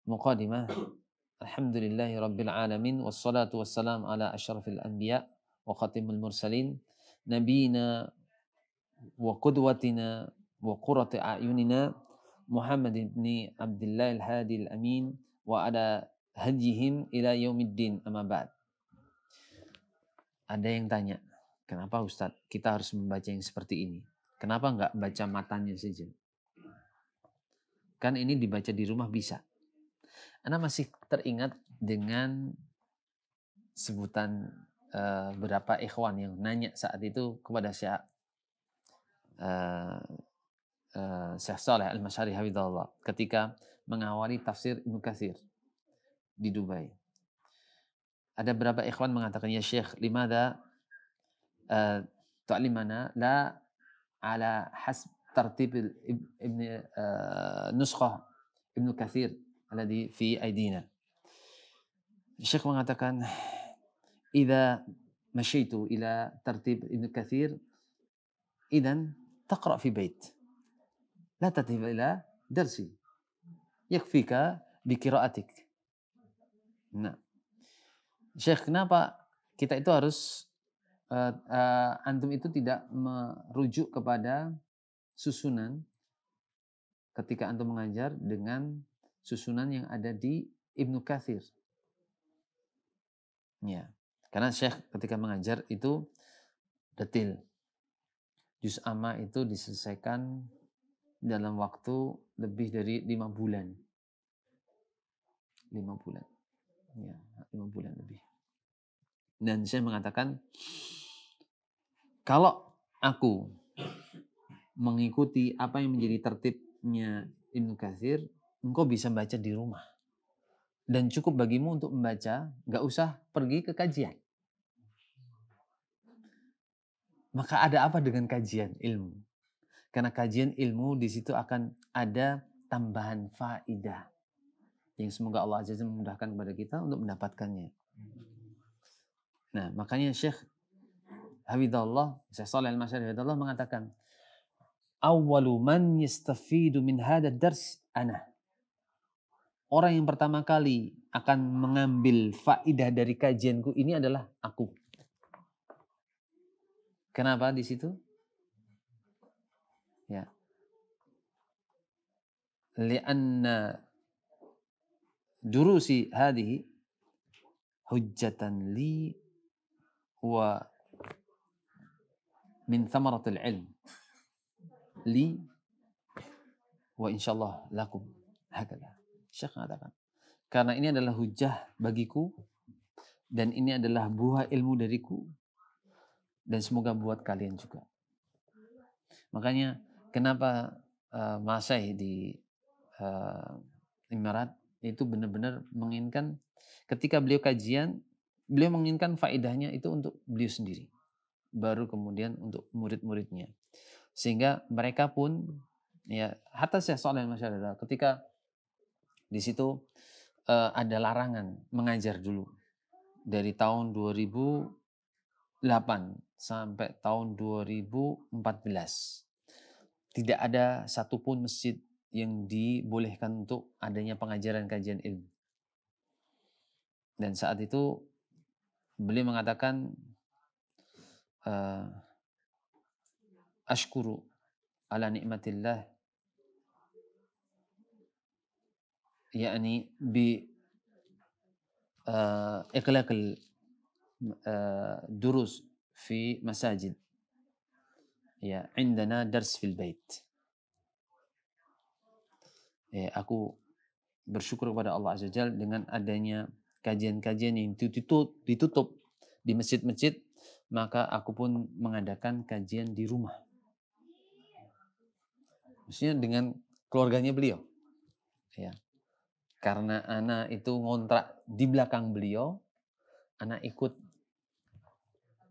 muqaddimah. Alhamdulillahi rabbil alamin wassalatu wassalam ala asyrafil anbiya wa khatimul mursalin nabiyina wa qudwatina wa qurrati a'yunina Muhammad ibn Abdullah al-Hadi al-Amin wa ala hadihim ila yaumiddin amma ba'd. Ada yang tanya, kenapa Ustadz kita harus membaca yang seperti ini? Kenapa enggak baca matanya saja? Kan ini dibaca di rumah bisa. Ana masih teringat dengan sebutan beberapa ikhwan yang nanya saat itu kepada Syekh Saleh Al-Masyari hafizahullah ketika mengawali tafsir Ibnu Katsir di Dubai. Ada beberapa ikhwan mengatakan, ya Syekh, limadha tu'allimana la ala hasb tartib ibn nuskhah Ibnu Katsir alladhi fi aidina. Syekh mengatakan, idza masyaitu ila tartib Ibnu Katsir idzan taqra fi bait la tatib ila darsi yakfika bi qiraatik. Nah, Syekh, kenapa kita itu harus antum itu tidak merujuk kepada susunan ketika antum mengajar dengan susunan yang ada di Ibnu Katsir? Ya, karena Syekh ketika mengajar itu detil. Juz amma itu diselesaikan dalam waktu lebih dari 5 bulan. 5 bulan. Ya, 5 bulan lebih. Dan saya mengatakan, kalau aku mengikuti apa yang menjadi tertibnya Ibnu Katsir, engkau bisa baca di rumah. Dan cukup bagimu untuk membaca, gak usah pergi ke kajian. Maka ada apa dengan kajian ilmu? Karena kajian ilmu di situ akan ada tambahan faidah yang semoga Allah Azza wa Jalla memudahkan kepada kita untuk mendapatkannya. Nah, makanya Syekh Hafizahullah, Syekh Shalih Al-Masyari Hafizahullah mengatakan, awwalu man yastafidu min hadha dars ana. Orang yang pertama kali akan mengambil faidah dari kajianku ini adalah aku. Kenapa di situ? Ya. Lianna durusi hadhihi hujjatan li wa min thamaratil ilm li wa insyaallah lakum. Hakala. Syekh mengatakan, karena ini adalah hujjah bagiku dan ini adalah buah ilmu dariku dan semoga buat kalian juga. Makanya kenapa Masai di Emirat itu benar-benar menginginkan ketika beliau kajian, beliau menginginkan faedahnya itu untuk beliau sendiri, baru kemudian untuk murid-muridnya, sehingga mereka pun ya, hatta Syekh Shalih Al-Masyari ketika di situ ada larangan mengajar dulu dari tahun 2008 sampai tahun 2014. Tidak ada satupun masjid yang dibolehkan untuk adanya pengajaran kajian ilmu. Dan saat itu beliau mengatakan, ashkuru ala ni'matillah, yakni bi iqlaq durus fi masajid. Ya, indana dars fil bait. Ya, aku bersyukur kepada Allah Azza wa Jalla dengan adanya kajian-kajian yang ditutup di masjid-masjid, maka aku pun mengadakan kajian di rumah. Maksudnya dengan keluarganya beliau. Ya. Karena anak itu ngontrak di belakang beliau, anak ikut.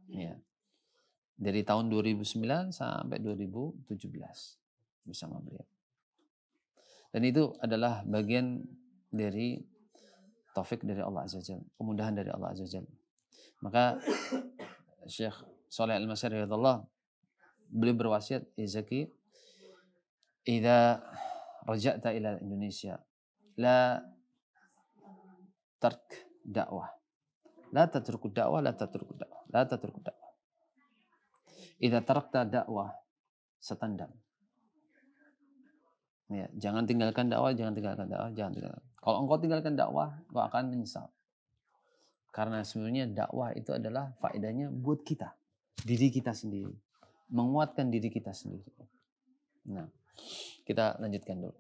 Ya. Dari tahun 2009 sampai 2017 bersama beliau. Dan itu adalah bagian dari taufik dari Allah Azza wa Jalla, kemudahan dari Allah Azza wa Jalla. Maka Syekh Shalih Al-Masyari radhiyallahu beliau berwasiat, Izaki, idza raja'ta ila Indonesia la tark dakwah. La tatruku dakwah, la tatruku dakwah, la tatruku dakwah. Idza tarakta dakwah satandam. Ya, jangan tinggalkan dakwah, jangan tinggalkan dakwah, jangan tinggalkan. Kalau engkau tinggalkan dakwah, engkau akan menyesal. Karena sebenarnya dakwah itu adalah faedahnya buat kita, diri kita sendiri, menguatkan diri kita sendiri. Nah, kita lanjutkan dulu.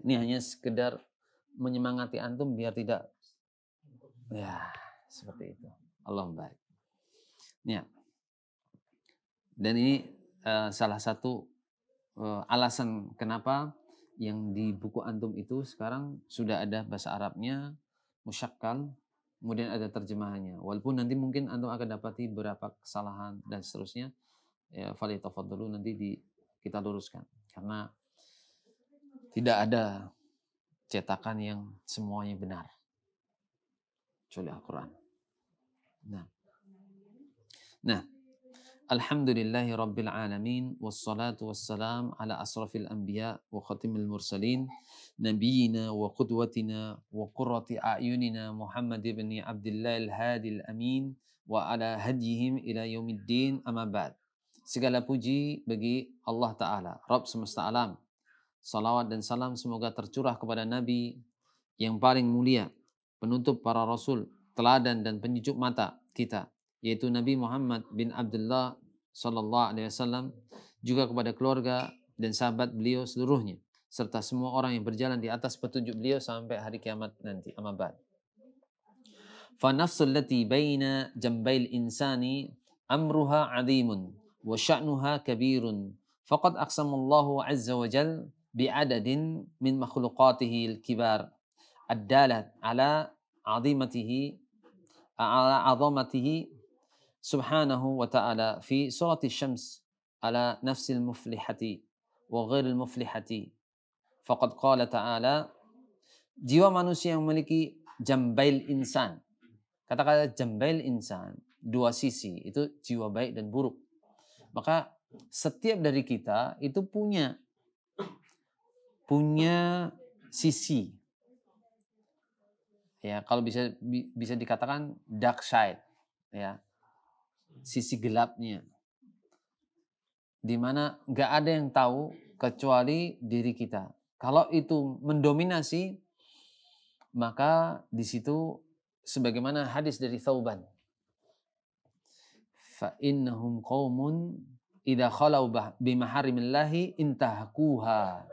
Ini hanya sekedar menyemangati antum biar tidak, ya seperti itu. Allah baik. Ya. Dan ini salah satu alasan kenapa yang di buku antum itu sekarang sudah ada bahasa Arabnya, musyakkal, kemudian ada terjemahannya. Walaupun nanti mungkin antum akan dapati beberapa kesalahan dan seterusnya, ya falyatafadhalu nanti kita luruskan. Karena tidak ada cetakan yang semuanya benar, kecuali Al-Quran. Nah, alhamdulillahi rabbil alamin, wassalatu wassalam ala asrafil anbiya wa khatimil mursalin, nabiyina wa qudwatina wa qurrati a'yunina Muhammad ibn Abdullah al-Hadi al-Amin wa ala hadihim ila yaumiddin, amma ba'd. Segala puji bagi Allah Ta'ala, Rabb semesta alam. Salawat dan salam semoga tercurah kepada Nabi yang paling mulia, penutup para rasul, teladan dan penyejuk mata kita, yaitu Nabi Muhammad bin Abdullah sallallahu alaihi wasallam, juga kepada keluarga dan sahabat beliau seluruhnya, serta semua orang yang berjalan di atas petunjuk beliau sampai hari kiamat nanti. Amma ba'd. Fa nafsul lati baina jambail insani amruha 'azimun wa sya'nuha kabirun. Faqad aqsamallahu 'azza wa jalla bi'adadin min makhluqatihi al-kibar ad-dalat ala 'azimatihi subhanahu wa ta'ala fi surati syams ala nafsil muflihati wa ghairil muflihati. Faqad qala ta'ala, jiwa manusia yang memiliki jambail insan. Kata-kata jambail insan, dua sisi, itu jiwa baik dan buruk. Maka setiap dari kita itu punya sisi, ya kalau bisa dikatakan dark side, ya sisi gelapnya, di mana nggak ada yang tahu kecuali diri kita. Kalau itu mendominasi, maka di situ sebagaimana hadis dari Thauban, fa innahum qaumun idza khalau bimaharimillahi intahakuha.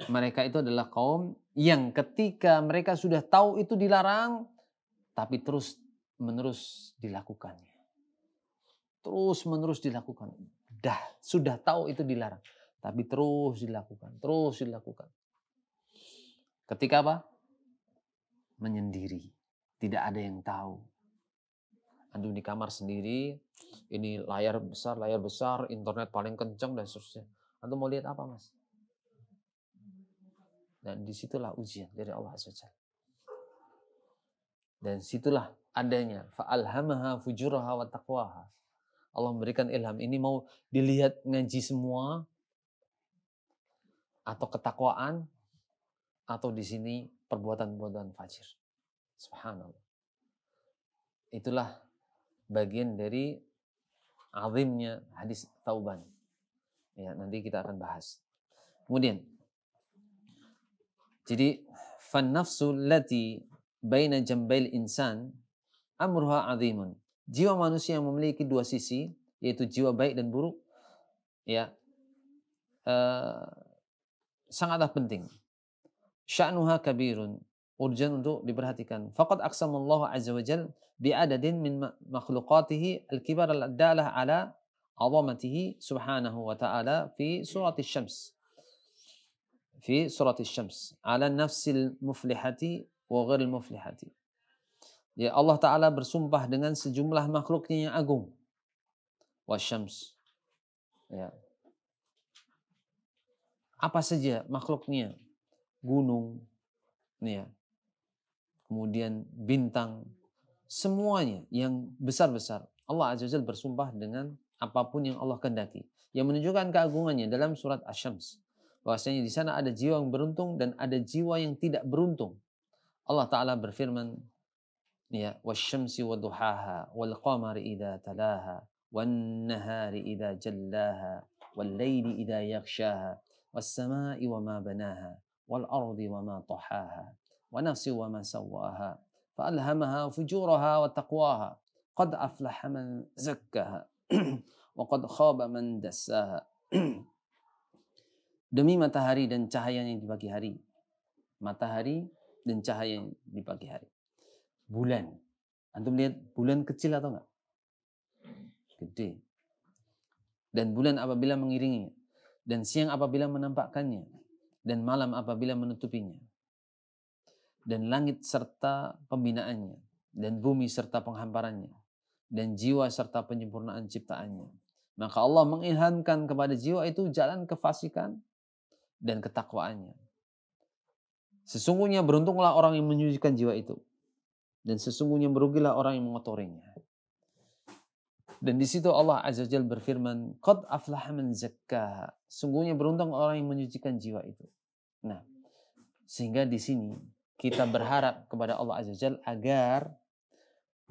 Mereka itu adalah kaum yang ketika mereka sudah tahu itu dilarang, tapi terus menerus dilakukannya. Terus menerus dilakukan. Sudah tahu itu dilarang, tapi terus dilakukan. Ketika apa? Menyendiri. Tidak ada yang tahu. Antum di kamar sendiri, ini layar besar, internet paling kencang dan seterusnya. Antum mau lihat apa, Mas? Dan disitulah ujian dari Allah Azza wa Jalla. Dan situlah adanya fa'alhamaha fujuraha wa taqwaha. Allah memberikan ilham. Ini mau dilihat ngaji semua, atau ketakwaan, atau di sini perbuatan-perbuatan fajir. Subhanallah. Itulah bagian dari azimnya hadis Tauban. Ya, nanti kita akan bahas. Kemudian, jadi fan-nafsul lati baina jambail insan amruha 'azimun. Jiwa manusia yang memiliki dua sisi, yaitu jiwa baik dan buruk, ya, sangatlah penting. Sya'nuha kabirun, urgen untuk diperhatikan. Faqad aqsamallahu 'azza wa jalla bi'adadin min makhluqatihi al-kibar al-dalah ala 'azamatihi subhanahu wa ta'ala fi surati syams. Fi surati syams ala nafsil muflihati wa ghairil muflihati. Ya, Allah Ta'ala bersumpah dengan sejumlah makhluknya yang agung. Wasyams. Ya. Apa saja makhluknya? Gunung, ya. Kemudian bintang, semuanya yang besar-besar. Allah Azza wa Jalla bersumpah dengan apapun yang Allah kehendaki. Yang menunjukkan keagungannya dalam surat Asy-Syams. Bahwasanya di sana ada jiwa yang beruntung dan ada jiwa yang tidak beruntung. Allah Ta'ala berfirman, ya, wasyamsi waduhaha wal qamari idza talaha wan nahari idza jallaha wal laili idza yaghshaha was samai wama banaha wal ardi wama tahaha wa nafsi wama sawwaha fa alhamaha fujuraha wa taqwaha qad aflaha man zakkaha wa qad khaba man dassaha. Demi matahari dan cahayanya di pagi hari. Matahari dan cahaya di pagi hari. Bulan. Antum lihat bulan kecil atau enggak? Gede. Dan bulan apabila mengiringinya. Dan siang apabila menampakkannya. Dan malam apabila menutupinya. Dan langit serta pembinaannya. Dan bumi serta penghamparannya. Dan jiwa serta penyempurnaan ciptaannya. Maka Allah mengilhamkan kepada jiwa itu jalan kefasikan dan ketakwaannya. Sesungguhnya beruntunglah orang yang menyucikan jiwa itu. Dan sesungguhnya merugilah orang yang mengotorinya. Dan di situ Allah Azza wa Jalla berfirman, qad aflaha man zakkaha. Sungguhnya beruntung orang yang menyucikan jiwa itu. Nah, sehingga di sini kita berharap kepada Allah Azza wa Jalla agar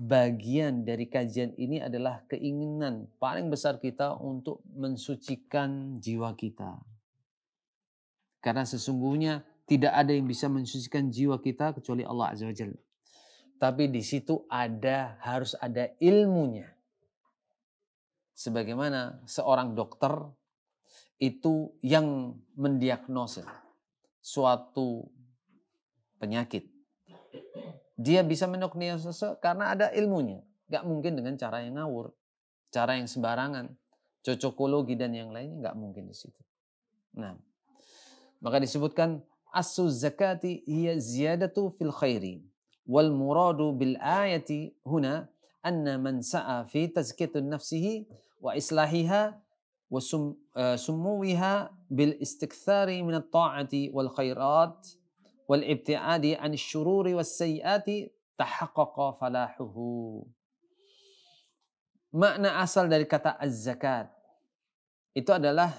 bagian dari kajian ini adalah keinginan paling besar kita untuk mensucikan jiwa kita. Karena sesungguhnya tidak ada yang bisa mensucikan jiwa kita kecuali Allah Azza wa Jalla. Tapi di situ harus ada ilmunya. Sebagaimana seorang dokter itu yang mendiagnosis suatu penyakit. Dia bisa mendiagnosis karena ada ilmunya. Gak mungkin dengan cara yang ngawur, cara yang sembarangan, cocokologi dan yang lainnya gak mungkin di situ. Nah, maka disebutkan as-su zakati hiya ziyadatu fil khairi. Wal muradu bil ayati huna anna man sa'a fi tazkiyati nafsihi wa islahiha wa sumuwiha bil istikthari min at-ta'ati wal khairat wal ibtiadi an syururi was sayyiati tahaqqaqa falahuhu. Makna asal dari kata az-zakat itu adalah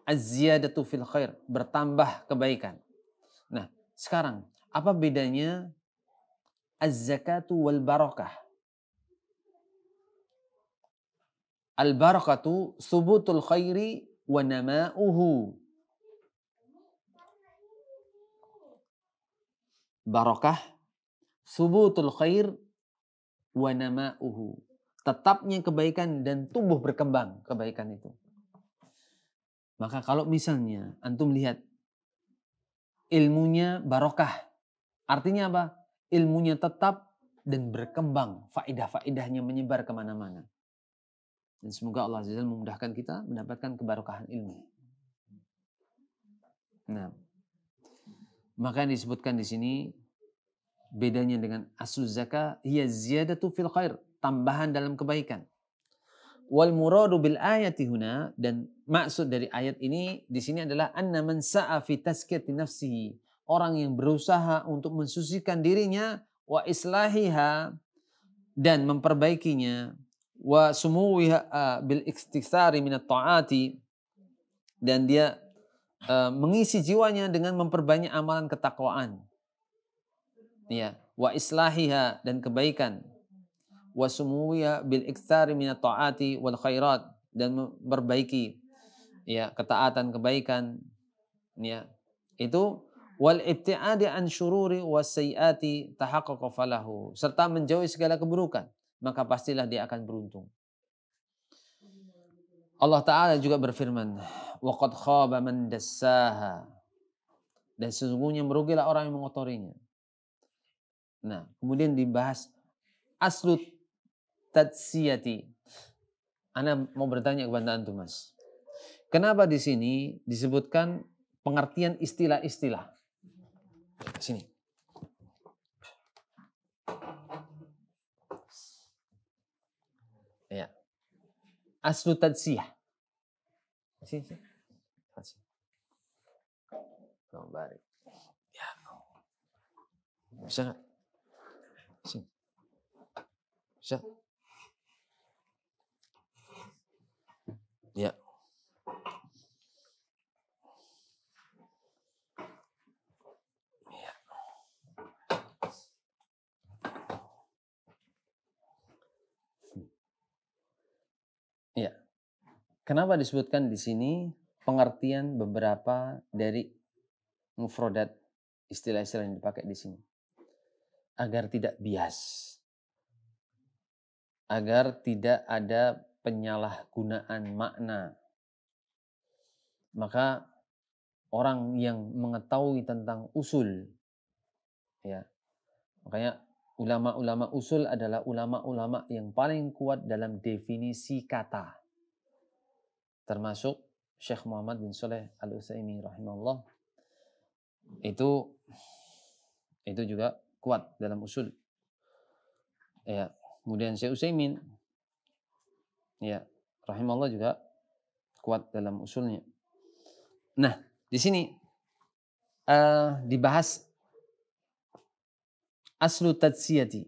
az-ziyadatu fil khair, bertambah kebaikan. Nah, sekarang apa bedanya az-zakatu wal barakah? Al-barakatu subutul khairi wa nama'uhu. Barakah subutul khair wa nama'uhu. Tetapnya kebaikan dan tumbuh berkembang kebaikan itu. Maka kalau misalnya antum lihat ilmunya barokah, artinya apa? Ilmunya tetap dan berkembang, faedah-faedahnya menyebar kemana-mana. Dan semoga Allah Azza wa Jalla memudahkan kita mendapatkan kebarokahan ilmu. Nah, maka disebutkan di sini bedanya dengan as-su zakah, hiya ziyadatu fil khair, tambahan dalam kebaikan. Wal muradu bil ayati huna, dan maksud dari ayat ini di sini adalah anna man sa'a fi tazkiyati nafsihi, orang yang berusaha untuk mensucikan dirinya, wa islahiha, dan memperbaikinya, wa sumuwiha bil iktisari minat ta'ati, dan dia mengisi jiwanya dengan memperbanyak amalan ketakwaan, ya, wa islahiha, dan kebaikan, wa sumuwiha bil iktisari minat ta'ati wal khairat, dan memperbaiki, ya, ketaatan, kebaikan, ya, itu wal ibtiadi an syururi was sayyiati tahaqqaqa falahu, serta menjauhi segala keburukan, maka pastilah dia akan beruntung. Allah Ta'ala juga berfirman, wa qad khaba man dassaha, dan sesungguhnya merugilah orang yang mengotorinya. Nah, kemudian dibahas aslu tadsiyati. Ana mau bertanya kepada antum, Mas. Kenapa di sini disebutkan pengertian istilah-istilah? Sini. Ya. Aslu tadsiyah. Sini. Baik. Ya. Bisa nggak? Sini. Bisa? Ya. Kenapa disebutkan di sini pengertian beberapa dari mufradat istilah-istilah yang dipakai di sini? Agar tidak bias. Agar tidak ada penyalahgunaan makna. Maka orang yang mengetahui tentang usul, ya, makanya ulama-ulama usul adalah ulama-ulama yang paling kuat dalam definisi kata. Termasuk Syekh Muhammad bin Shalih Al-Utsaimin rahimahullah. Itu juga kuat dalam usul. Ya, kemudian Syekh Utsaimin, ya, rahimahullah juga kuat dalam usulnya. Nah, di sini dibahas aslu tadsiyati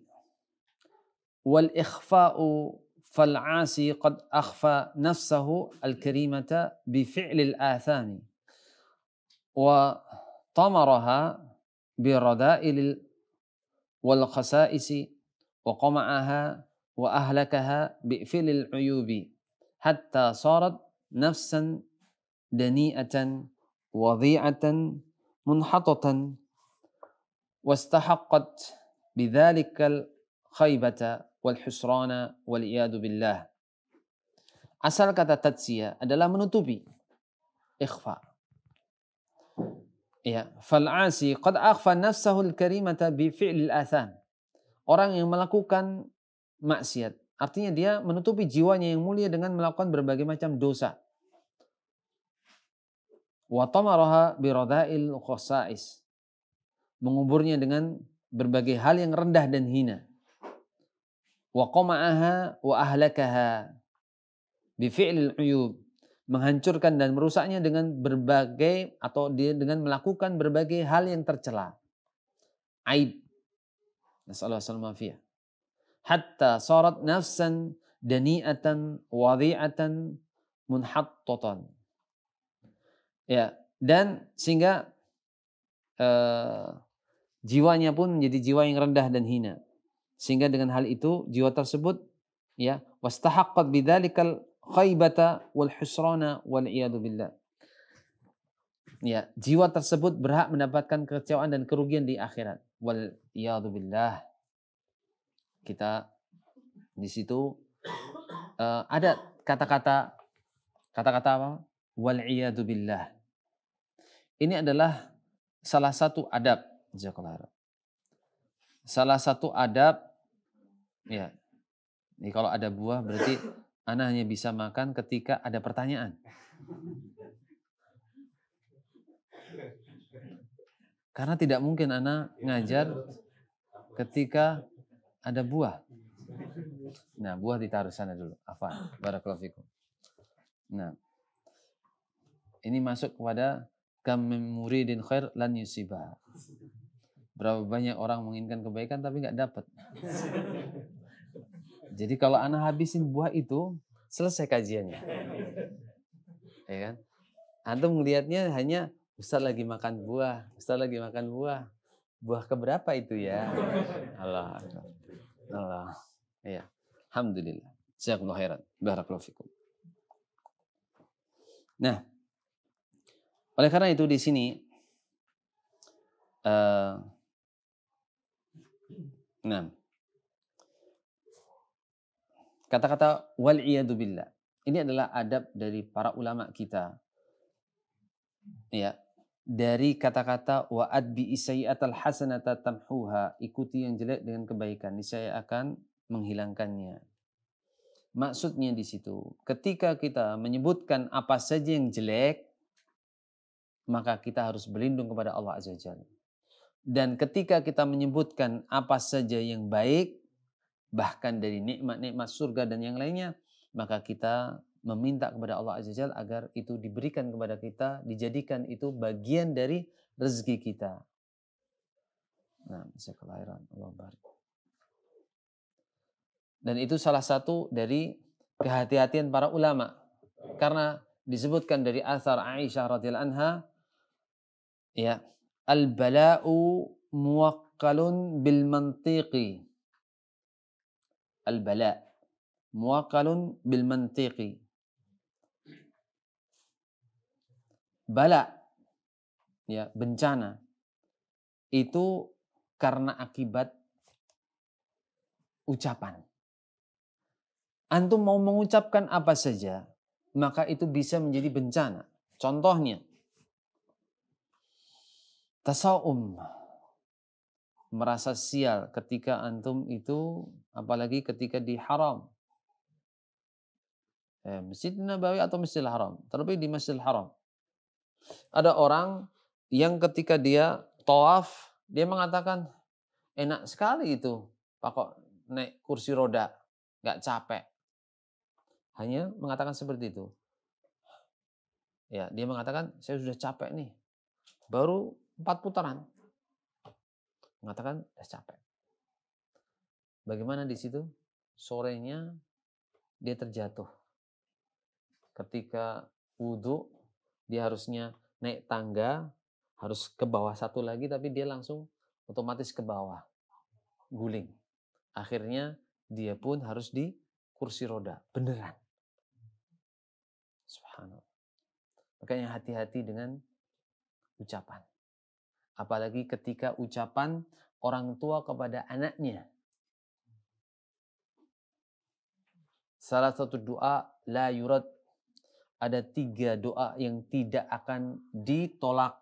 wal ikhfa'u fal 'asi qad akhfa nafsahu al karimata bi fi'l al athami wa tamaraha bi rada'il wal khasa'isi wa qama'aha wa ahlakaha bi fi'l al 'uyubi hatta sarat nafsan dani'atan wadhi'atan munhatatan واستحقت بذلك الخيبة والحسران والعياذ بالله. Asal kata tadsiyah adalah menutupi, ikhfa. Ya, fal'asi qad akhfa nafsahu al-karimata bi fi'lil atham. Orang yang melakukan maksiat, artinya dia menutupi jiwanya yang mulia dengan melakukan berbagai macam dosa. Wa tamaraha bi rada'il khasa'is. Menguburnya dengan berbagai hal yang rendah dan hina. Wa qama'aha wa ahlakaha bi fi'lil uyub, menghancurkan dan merusaknya dengan berbagai atau dia dengan melakukan berbagai hal yang tercela. Aib. Nasallahu alaihi wasallam. Hatta sarat nafsan dani'atan wadhi'atan munhattatan. Ya, dan sehingga jiwanya pun menjadi jiwa yang rendah dan hina. Sehingga dengan hal itu jiwa tersebut, ya, wastahaqqat bidzalikal khaybata wal husrana wal iyadu billah. Ya, jiwa tersebut berhak mendapatkan kekecewaan dan kerugian di akhirat. Wal iyadu billah. Kita di situ ada kata-kata apa? Wal iyadu billah. Ini adalah salah satu adab. Salah satu adab, ya. Ini kalau ada buah berarti ana hanya bisa makan ketika ada pertanyaan. Karena tidak mungkin ana ngajar ketika ada buah. Nah, buah ditaruh sana dulu. Afan, barakallahu fikum. Nah, ini masuk kepada kam muridin khair lan yusibah. Berapa banyak orang menginginkan kebaikan tapi nggak dapat. Jadi kalau ana habisin buah itu, selesai kajiannya. Ya kan? Antum melihatnya hanya Ustaz lagi makan buah, Ustaz lagi makan buah. Buah keberapa itu ya? Allah. Allah. Ya. Alhamdulillah. Jazakumullah khairan. Barakallahu fikum. Nah, oleh karena itu di sini kata-kata wal iyadu billah. Ini adalah adab dari para ulama kita. Ya, dari kata-kata wa'ad bi isayyatal hasanata tamhuha, ikuti yang jelek dengan kebaikan, niscaya akan menghilangkannya. Maksudnya di situ, ketika kita menyebutkan apa saja yang jelek, maka kita harus berlindung kepada Allah Azza wa Jalla. Dan ketika kita menyebutkan apa saja yang baik, bahkan dari nikmat-nikmat surga dan yang lainnya, maka kita meminta kepada Allah Azza wa Jalla agar itu diberikan kepada kita, dijadikan itu bagian dari rezeki kita. Nah, saya kelahiran, Allah barik. Dan itu salah satu dari kehati-hatian para ulama. Karena disebutkan dari athar Aisyah radhiyallahu anha, ya, al-bala'u muwakkalun bil mantiqi. Al-bala' muwakkalun bil mantiqi. bala, ya, bencana itu karena akibat ucapan. Antum mau mengucapkan apa saja, maka itu bisa menjadi bencana. Contohnya, tasawum, merasa sial ketika antum itu, apalagi ketika di haram. Masjid Nabawi atau Masjidil Haram, terlebih di Masjidil Haram. Ada orang yang ketika dia tawaf, dia mengatakan, enak sekali itu, Pak, naik kursi roda, nggak capek. Hanya mengatakan seperti itu. Ya, dia mengatakan, saya sudah capek nih, baru 4 putaran. Mengatakan, sudah capek. Bagaimana di situ? Sorenya dia terjatuh. Ketika wudhu, dia harusnya naik tangga, harus ke bawah satu lagi, tapi dia langsung otomatis ke bawah, guling. Akhirnya dia pun harus di kursi roda, beneran. Subhanallah. Makanya hati-hati dengan ucapan. Apalagi ketika ucapan orang tua kepada anaknya. Salah satu doa la yurad. Ada 3 doa yang tidak akan ditolak.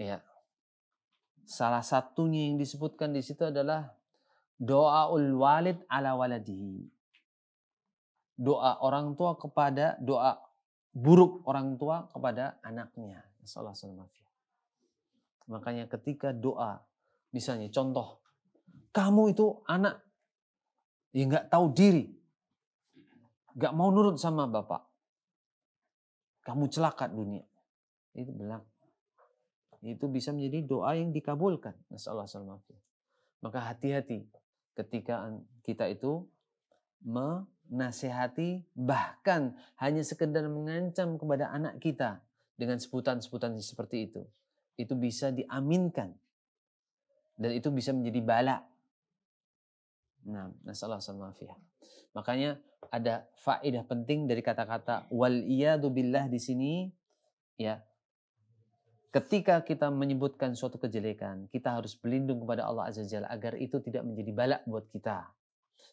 Ya. Salah satunya yang disebutkan di situ adalah doaul walid ala waladihi. Doa orang tua kepada, doa buruk orang tua kepada anaknya. Makanya ketika doa, misalnya contoh, kamu itu anak yang nggak tahu diri, nggak mau nurut sama bapak, kamu celaka dunia, itu benar. Itu bisa menjadi doa yang dikabulkan. Maka hati-hati ketika kita itu menasihati, bahkan hanya sekedar mengancam kepada anak kita dengan sebutan-sebutan seperti itu. Itu bisa diaminkan dan itu bisa menjadi bala. Nah, nasallahu. Makanya ada faedah penting dari kata-kata wal iyadu billah di sini, ya. Ketika kita menyebutkan suatu kejelekan, kita harus berlindung kepada Allah Azza wa Jalla agar itu tidak menjadi bala buat kita.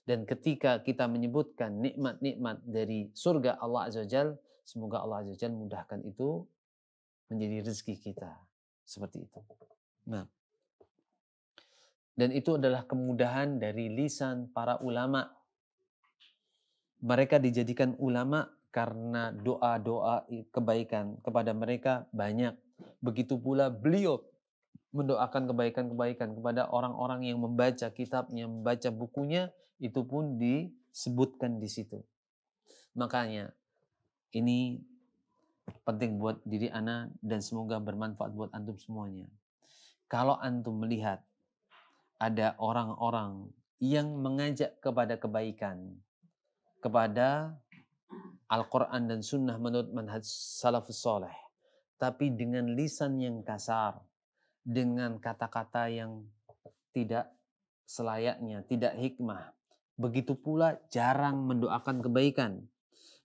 Dan ketika kita menyebutkan nikmat-nikmat dari surga Allah Azza wa Jalla, semoga Allah Azza wa Jalla mudahkan itu menjadi rezeki kita. Seperti itu. Nah, dan itu adalah kemudahan dari lisan para ulama. Mereka dijadikan ulama karena doa-doa kebaikan kepada mereka banyak. Begitu pula beliau mendoakan kebaikan-kebaikan kepada orang-orang yang membaca kitabnya, membaca bukunya, itu pun disebutkan di situ. Makanya ini penting buat diri ana dan semoga bermanfaat buat antum semuanya. Kalau antum melihat ada orang-orang yang mengajak kepada kebaikan, kepada Al-Quran dan Sunnah menurut manhaj salafus soleh, tapi dengan lisan yang kasar, dengan kata-kata yang tidak selayaknya, tidak hikmah. Begitu pula jarang mendoakan kebaikan.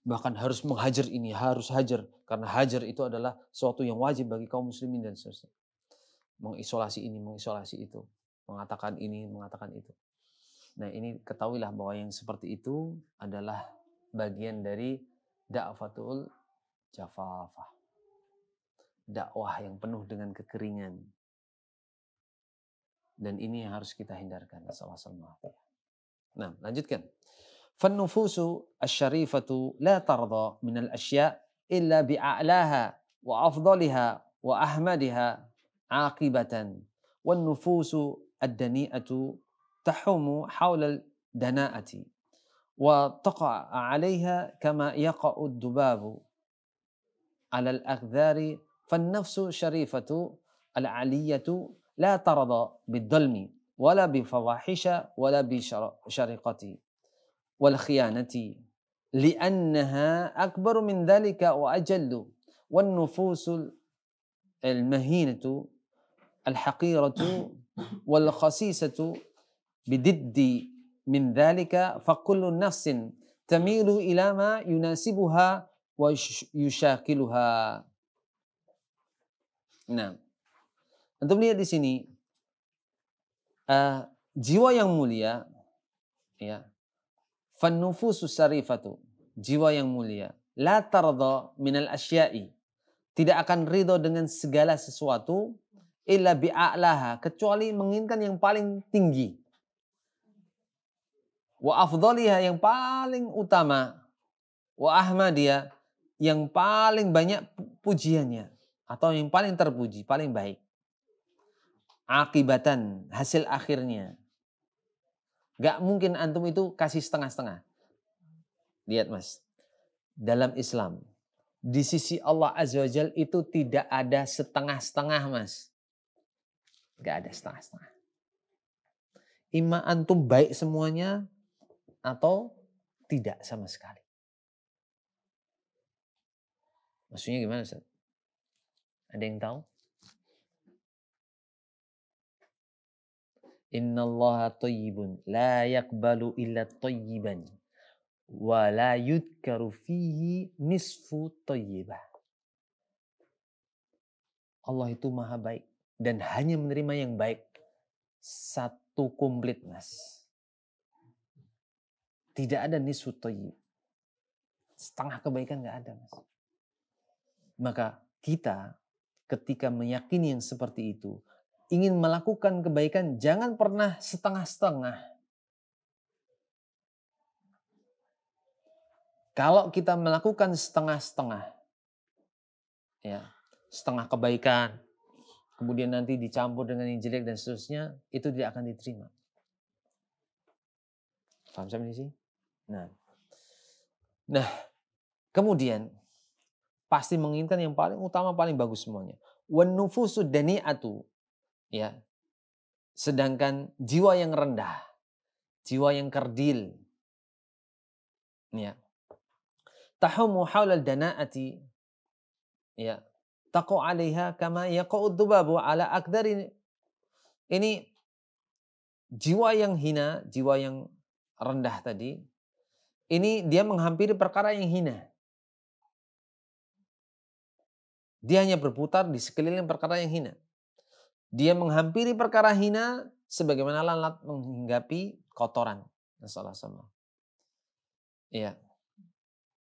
Bahkan harus menghajar ini, harus hajar. Karena hajar itu adalah sesuatu yang wajib bagi kaum muslimin dan seterusnya. Mengisolasi ini, mengisolasi itu. Mengatakan ini, mengatakan itu. Nah, ini ketahuilah bahwa yang seperti itu adalah bagian dari da'watul jafafah. Dakwah yang penuh dengan kekeringan. Dan ini yang harus kita hindarkan. Nah, lanjutkan. فالنفوس الشريفة لا ترضى من الأشياء إلا بأعلاها وأفضلها وأحمدها عاقبة والنفوس الدنيئة تحوم حول الدناءة وتقع عليها كما يقع الذباب على الأغذار فالنفس الشريفة العلية لا ترضى بالظلم ولا بفواحش ولا بشرقة والخيانة لأنها أكبر من ذلك وأجل والنفوس المهينة الحقيرة والخسيسة بضد من ذلك فكل نفس تميل إلى ما يناسبها wa yushakiluha. Nah, antum lihat di sini jiwa yang mulia, ya, fannufusus sarifatu, jiwa yang mulia, la tarda minal asya'i, tidak akan ridho dengan segala sesuatu, illa bi'a'laha, kecuali menginginkan yang paling tinggi, wa afdaliha, yang paling utama, wa ahmadiyah, yang paling banyak pujiannya, atau yang paling terpuji, paling baik. Akibatan, hasil akhirnya. Gak mungkin antum itu kasih setengah-setengah. Lihat mas, dalam Islam, di sisi Allah Azza wa Jalla itu tidak ada setengah-setengah mas. Gak ada setengah-setengah. Ima antum baik semuanya atau tidak sama sekali. Maksudnya gimana Ustaz? Ada yang tahu? Innallaha thayyibun la yaqbalu illa thayyiban wa la yudkaru fihi nisfu thayyibah. Allah itu maha baik dan hanya menerima yang baik satu komplit mas. Tidak ada nisfu thayyib. Setengah kebaikan gak ada mas. Maka kita ketika meyakini yang seperti itu, ingin melakukan kebaikan, jangan pernah setengah-setengah. Kalau kita melakukan setengah-setengah, ya, setengah kebaikan, kemudian nanti dicampur dengan yang jelek dan seterusnya, itu tidak akan diterima. Paham sampai di sini? Nah, kemudian pasti menginginkan yang paling utama, paling bagus semuanya. Wan nufusud dani'atu, ya. Sedangkan jiwa yang rendah, jiwa yang kerdil, ya, tahumu haulal dana'ati, ya, taqu 'alaiha kama yaqa'ud dubabu 'ala akdari. Ini jiwa yang hina, jiwa yang rendah tadi, ini dia menghampiri perkara yang hina. Dia hanya berputar di sekeliling perkara yang hina. Dia menghampiri perkara hina sebagaimana lalat menghinggapi kotoran. Nasallahu. Ya.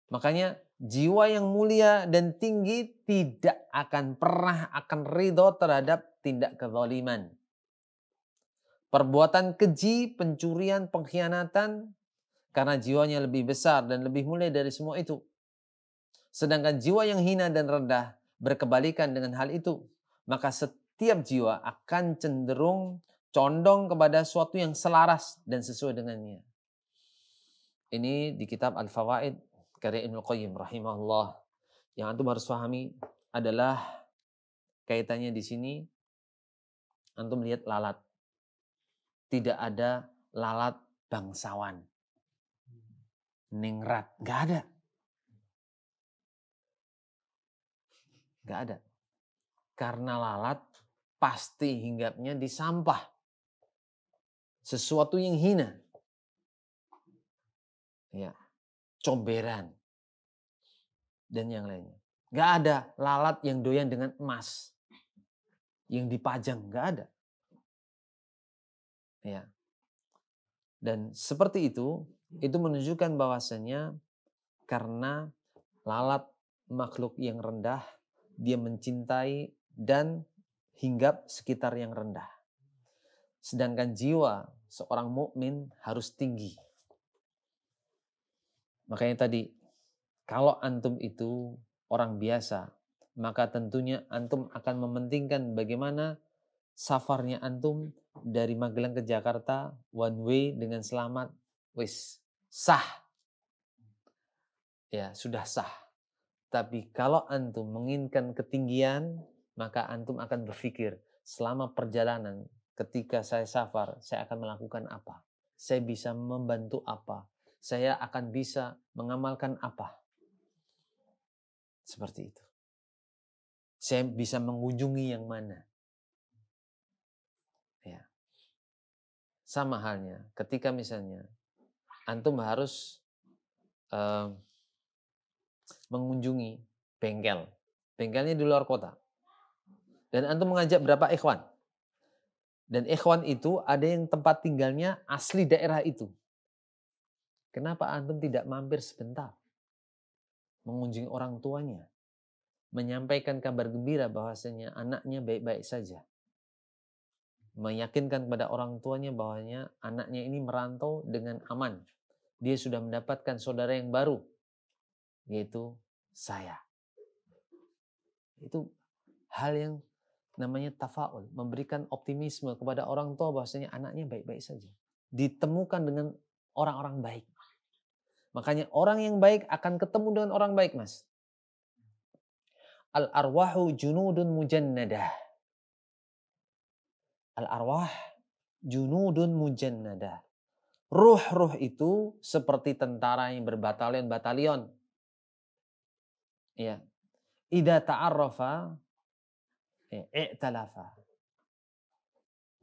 Makanya jiwa yang mulia dan tinggi tidak akan pernah akan ridho terhadap tindak kezaliman. Perbuatan keji, pencurian, pengkhianatan, karena jiwanya lebih besar dan lebih mulia dari semua itu. Sedangkan jiwa yang hina dan rendah berkebalikan dengan hal itu. Maka setiap jiwa akan cenderung condong kepada sesuatu yang selaras dan sesuai dengannya. Ini di kitab Al-Fawaid karya Ibnu Qayyim rahimahullah. Yang antum harus pahami adalah kaitannya di sini. Antum lihat lalat. Tidak ada lalat bangsawan, ningrat, nggak ada. Nggak ada. Karena lalat pasti hinggapnya di sampah. Sesuatu yang hina. Ya, comberan. Dan yang lainnya. Nggak ada lalat yang doyan dengan emas. Yang dipajang, nggak ada. Ya. Dan seperti itu menunjukkan bahwasanya karena lalat makhluk yang rendah, dia mencintai dan hinggap sekitar yang rendah. Sedangkan jiwa seorang mukmin harus tinggi. Makanya tadi, kalau antum itu orang biasa, maka tentunya antum akan mementingkan bagaimana safarnya antum dari Magelang ke Jakarta one way dengan selamat, wis sah. Ya, sudah sah. Tapi kalau antum menginginkan ketinggian, maka antum akan berpikir selama perjalanan ketika saya safar, saya akan melakukan apa? Saya bisa membantu apa? Saya akan bisa mengamalkan apa? Seperti itu. Saya bisa mengunjungi yang mana? Ya. Sama halnya ketika misalnya antum harus mengunjungi bengkel. Bengkelnya di luar kota. Dan antum mengajak berapa ikhwan. Dan ikhwan itu ada yang tempat tinggalnya asli daerah itu. Kenapa antum tidak mampir sebentar? Mengunjungi orang tuanya. Menyampaikan kabar gembira bahwasanya anaknya baik-baik saja. Meyakinkan kepada orang tuanya bahwasanya anaknya ini merantau dengan aman. Dia sudah mendapatkan saudara yang baru, yaitu saya. Itu hal yang namanya tafaul, memberikan optimisme kepada orang tua bahwasanya anaknya baik-baik saja. Ditemukan dengan orang-orang baik. Makanya orang yang baik akan ketemu dengan orang baik, Mas. Al-arwahu junudun mujannadah. Al-arwah junudun mujannadah. Ruh-ruh itu seperti tentara yang berbatalion-batalion. Ya. Idza ta'arrafa i'talafa.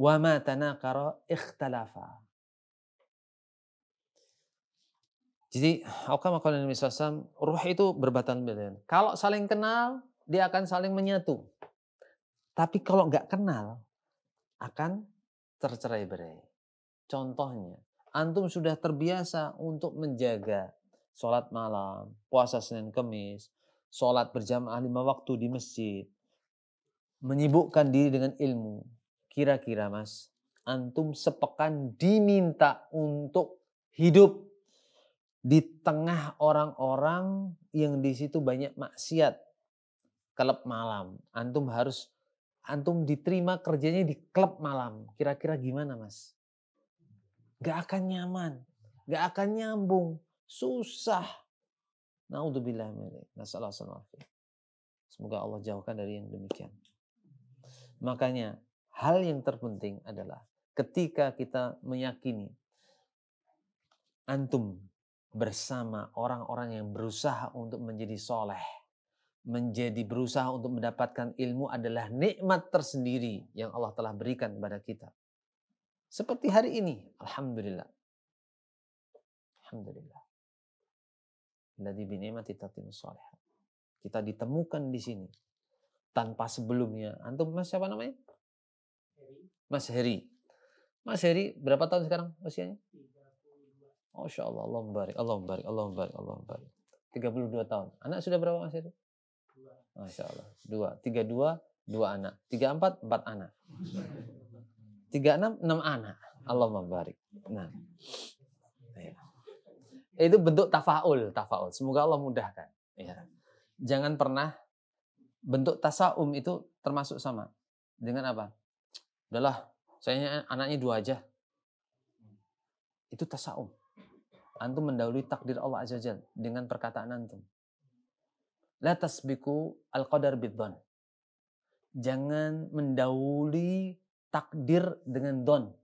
Wa ma tanakara ikhtalafa. Jadi, Nabi SAW, ruh itu berbatalion-batalion. Kalau saling kenal, dia akan saling menyatu. Tapi kalau nggak kenal, akan tercerai-berai. Contohnya, antum sudah terbiasa untuk menjaga sholat malam, puasa Senin Kemis, sholat berjamaah 5 waktu di masjid, menyibukkan diri dengan ilmu. Kira-kira Mas, antum sepekan diminta untuk hidup di tengah orang-orang yang di situ banyak maksiat, klub malam. Antum diterima kerjanya di klub malam. Kira-kira gimana, Mas? Gak akan nyaman, gak akan nyambung, susah. Naudzubillah min dzalik. Nasallallahu. Semoga Allah jauhkan dari yang demikian. Makanya hal yang terpenting adalah ketika kita meyakini antum bersama orang-orang yang berusaha untuk menjadi soleh, berusaha untuk mendapatkan ilmu adalah nikmat tersendiri yang Allah telah berikan kepada kita. Seperti hari ini, alhamdulillah. Alhamdulillah. Alladzi bi ni'mati tatimmus shalihat. Kita ditemukan di sini tanpa sebelumnya. Antum Mas siapa namanya? Mas Heri. Mas Heri berapa tahun sekarang usianya? Masya Allah, Allah membarik, Allah membarik, Allah membarik, Allah membarik. 32 tahun. Anak sudah berapa Mas Heri? Masya Allah. 32, 2 anak. 34, 4 anak. 36, 6 anak. Allah membarik. Nah, ya. Itu bentuk tafaul. Semoga Allah mudahkan. Ya. Jangan pernah bentuk tasaum itu termasuk sama dengan apa? Udahlah, saya anaknya 2 aja. Itu tasaum. Antum mendahului takdir Allah Azza Jalla dengan perkataan antum. La tasbiku al-qadar bid-dhon. Jangan mendahului takdir dengan don.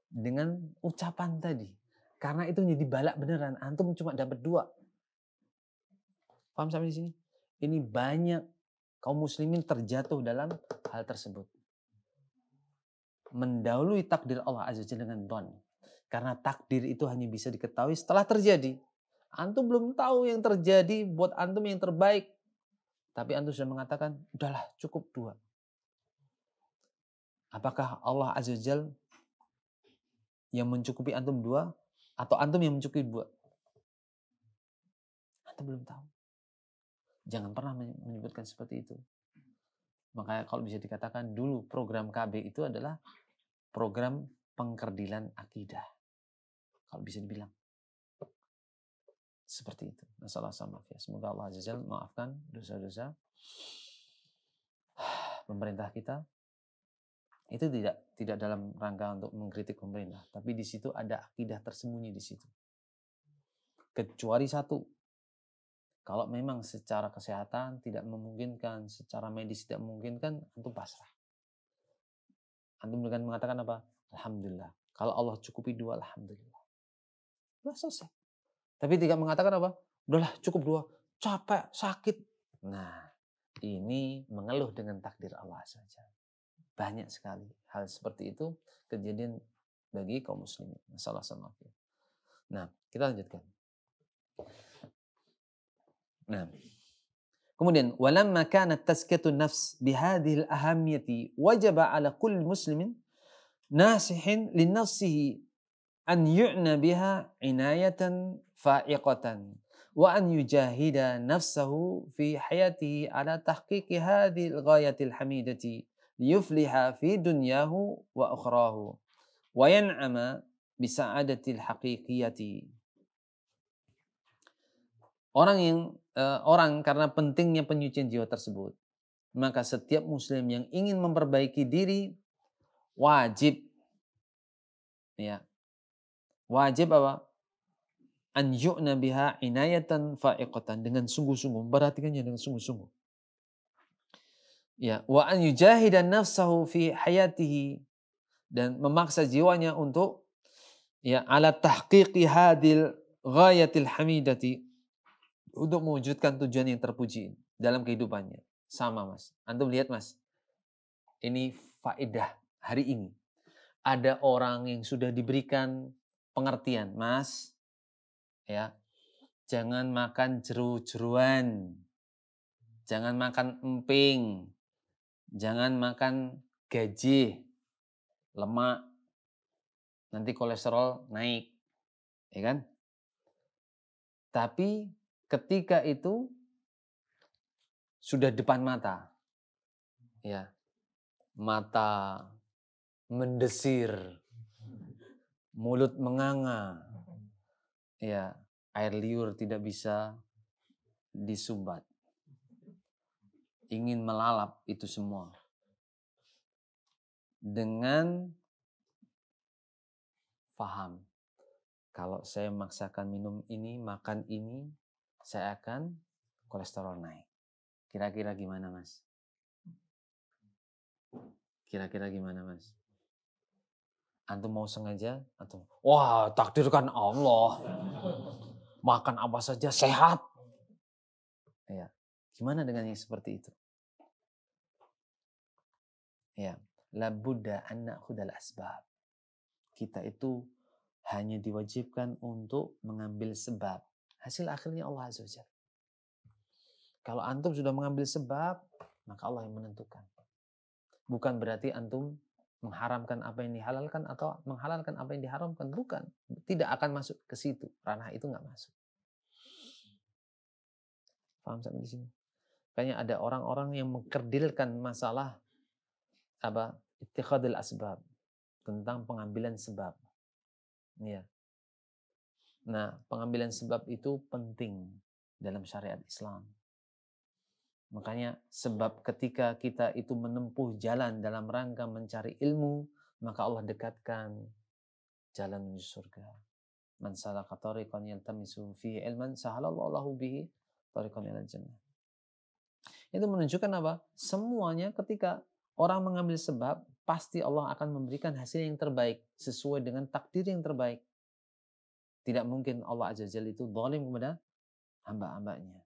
Dengan ucapan tadi. Karena itu jadi balak beneran. Antum cuma dapat 2. Paham sampai di sini? Ini banyak kaum muslimin terjatuh dalam hal tersebut. Mendahului takdir Allah Azza Jalla dengan don. Karena takdir itu hanya bisa diketahui setelah terjadi. Antum belum tahu yang terjadi buat antum yang terbaik. Tapi antum sudah mengatakan, udahlah cukup 2. Apakah Allah Azza Jalla yang mencukupi antum 2? Atau antum yang mencukupi 2? Antum belum tahu. Jangan pernah menyebutkan seperti itu. Makanya kalau bisa dikatakan dulu program KB itu adalah program pengkerdilan akidah. Kalau bisa dibilang. Seperti itu. Masalah sama. Semoga Allah Azza Jalla maafkan dosa-dosa pemerintah kita. Itu tidak dalam rangka untuk mengkritik pemerintah. Tapi di situ ada akidah tersembunyi di situ. Kecuali satu. Kalau memang secara kesehatan tidak memungkinkan, secara medis tidak memungkinkan, antum pasrah. Antum dengan mengatakan apa? Alhamdulillah. Kalau Allah cukupi 2, alhamdulillah. Sudah selesai. Tapi tidak mengatakan apa? Udahlah cukup 2. Capek, sakit. Nah, ini mengeluh dengan takdir Allah saja. Banyak sekali hal seperti itu kejadian bagi kaum muslimin. Masalah sama. Nah, kita lanjutkan. Nah, kemudian walamma kanat tazkiyatun nafs bihadhil ahamiyati wajaba ala kulli muslimin nasihin li nafsihi an yu'na biha inayatan fa'iqatan wa an yujahida nafsahu fi hayatihi ala tahqiqi hadhil ghayatil hamidati liyufliha fi dunyahu wa ukhrahu wa yan'ama bisa'adatil haqiqiyati. Orang karena pentingnya penyucian jiwa tersebut, maka setiap muslim yang ingin memperbaiki diri wajib apa? An yu'na biha inayatan fa'iqatan, dengan sungguh-sungguh, memperhatikannya dengan sungguh-sungguh. Ya, wa an yujahidan nafsahu fi hayatihi, dan memaksa jiwanya untuk ala tahqiqi hadil ghayatil hamidati, untuk mewujudkan tujuan yang terpuji dalam kehidupannya. Sama Mas, antum lihat Mas, ini faedah hari ini. Ada orang yang sudah diberikan pengertian, Mas, jangan makan jeru-jeruan, jangan makan emping, jangan makan gaji, lemak, nanti kolesterol naik, ya kan? Tapi ketika itu sudah depan mata, mata mendesir, mulut menganga, air liur tidak bisa disumbat, ingin melalap itu semua. Dengan paham, kalau saya memaksakan minum ini, makan ini, saya akan kolesterol naik. Kira-kira gimana Mas? Kira-kira gimana Mas? Antum mau sengaja? Antum, wah takdirkan Allah, makan apa saja sehat. Gimana dengan yang seperti itu? La budda an na'khudal asbab. Kita itu hanya diwajibkan untuk mengambil sebab. Hasil akhirnya Allah Azza wa Jalla. Kalau antum sudah mengambil sebab, maka Allah yang menentukan. Bukan berarti antum mengharamkan apa yang dihalalkan atau menghalalkan apa yang diharamkan. Bukan. Tidak akan masuk ke situ. Ranah itu nggak masuk. Paham sampai di sini? Kayaknya ada orang-orang yang mengkerdilkan masalah ittikhadul asbab, tentang pengambilan sebab. Nah, pengambilan sebab itu penting dalam syariat Islam. Makanya sebab ketika kita itu menempuh jalan dalam rangka mencari ilmu, maka Allah dekatkan jalan menuju surga. Man salaka tariqan yaltamisu fihi ilman sahalallahu lahu bihi tariqan ilal jannah. Itu menunjukkan apa? Semuanya ketika orang mengambil sebab, pasti Allah akan memberikan hasil yang terbaik sesuai dengan takdir yang terbaik. Tidak mungkin Allah Azza wa Jalla itu zalim kepada hamba-hambanya.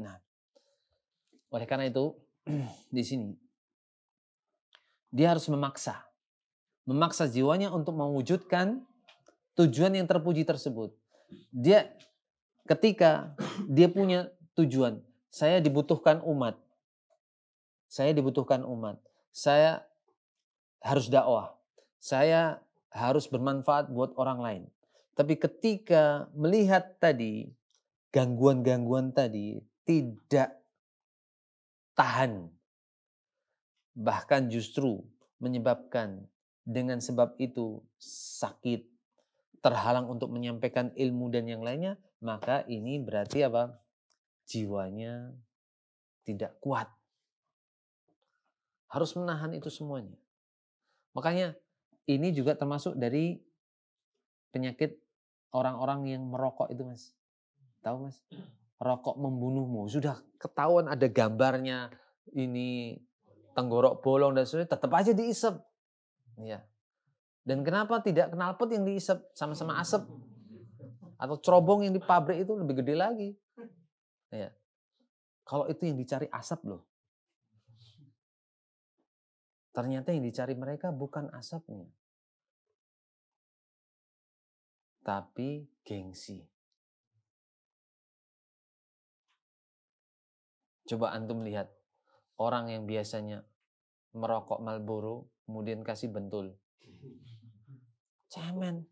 Nah, oleh karena itu di sini dia harus memaksa jiwanya untuk mewujudkan tujuan yang terpuji tersebut. Dia ketika dia punya tujuan, saya dibutuhkan umat. Saya harus dakwah. Saya harus bermanfaat buat orang lain. Tapi ketika melihat tadi gangguan-gangguan tadi tidak tahan, bahkan justru menyebabkan dengan sebab itu sakit, terhalang untuk menyampaikan ilmu dan yang lainnya, maka ini berarti apa? Jiwanya tidak kuat. Harus menahan itu semuanya. Makanya ini juga termasuk dari penyakit orang-orang yang merokok itu Mas. Tahu Mas? Rokok membunuhmu. Sudah ketahuan ada gambarnya, ini tenggorok bolong dan sebagainya, tetap aja diisep. Dan kenapa tidak knalpot yang diisep sama-sama asap? Atau cerobong yang di pabrik itu lebih gede lagi. Kalau itu yang dicari asap loh. Ternyata yang dicari mereka bukan asapnya, tapi gengsi. Coba antum lihat orang yang biasanya merokok Marlboro kemudian kasih bentul. Cemen,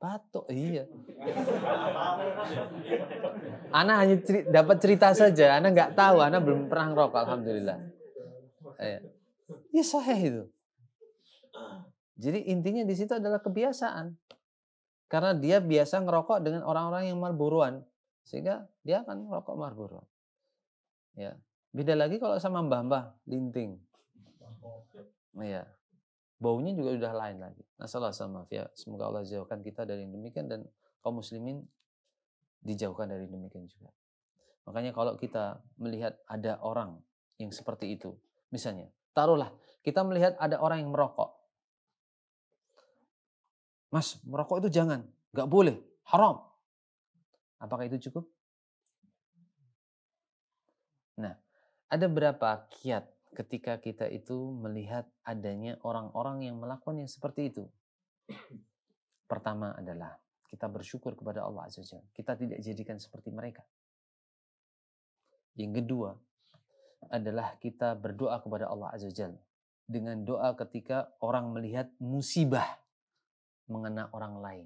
batuk, iya. Ana hanya dapat cerita saja, Ana nggak tahu, Ana belum pernah ngerokok, alhamdulillah. Ya sahih itu. Jadi intinya di situ adalah kebiasaan. Karena dia biasa ngerokok dengan orang-orang yang Marlboroan, sehingga dia akan ngerokok Marlboro. Ya. Beda lagi kalau sama mbah-mbah linting. Ya. Baunya juga udah lain lagi. Nasallahu sama ya. Semoga Allah jauhkan kita dari yang demikian dan kaum muslimin dijauhkan dari demikian juga. Makanya kalau kita melihat ada orang yang seperti itu, misalnya, taruhlah kita melihat ada orang yang merokok. Mas, merokok itu jangan, nggak boleh, haram. Apakah itu cukup? Nah, ada berapa kiat ketika kita itu melihat adanya orang-orang yang melakukan yang seperti itu. Pertama adalah kita bersyukur kepada Allah Azza wa Jalla. Kita tidak jadikan seperti mereka. Yang kedua adalah kita berdoa kepada Allah Azza wa Jalla dengan doa ketika orang melihat musibah mengena orang lain.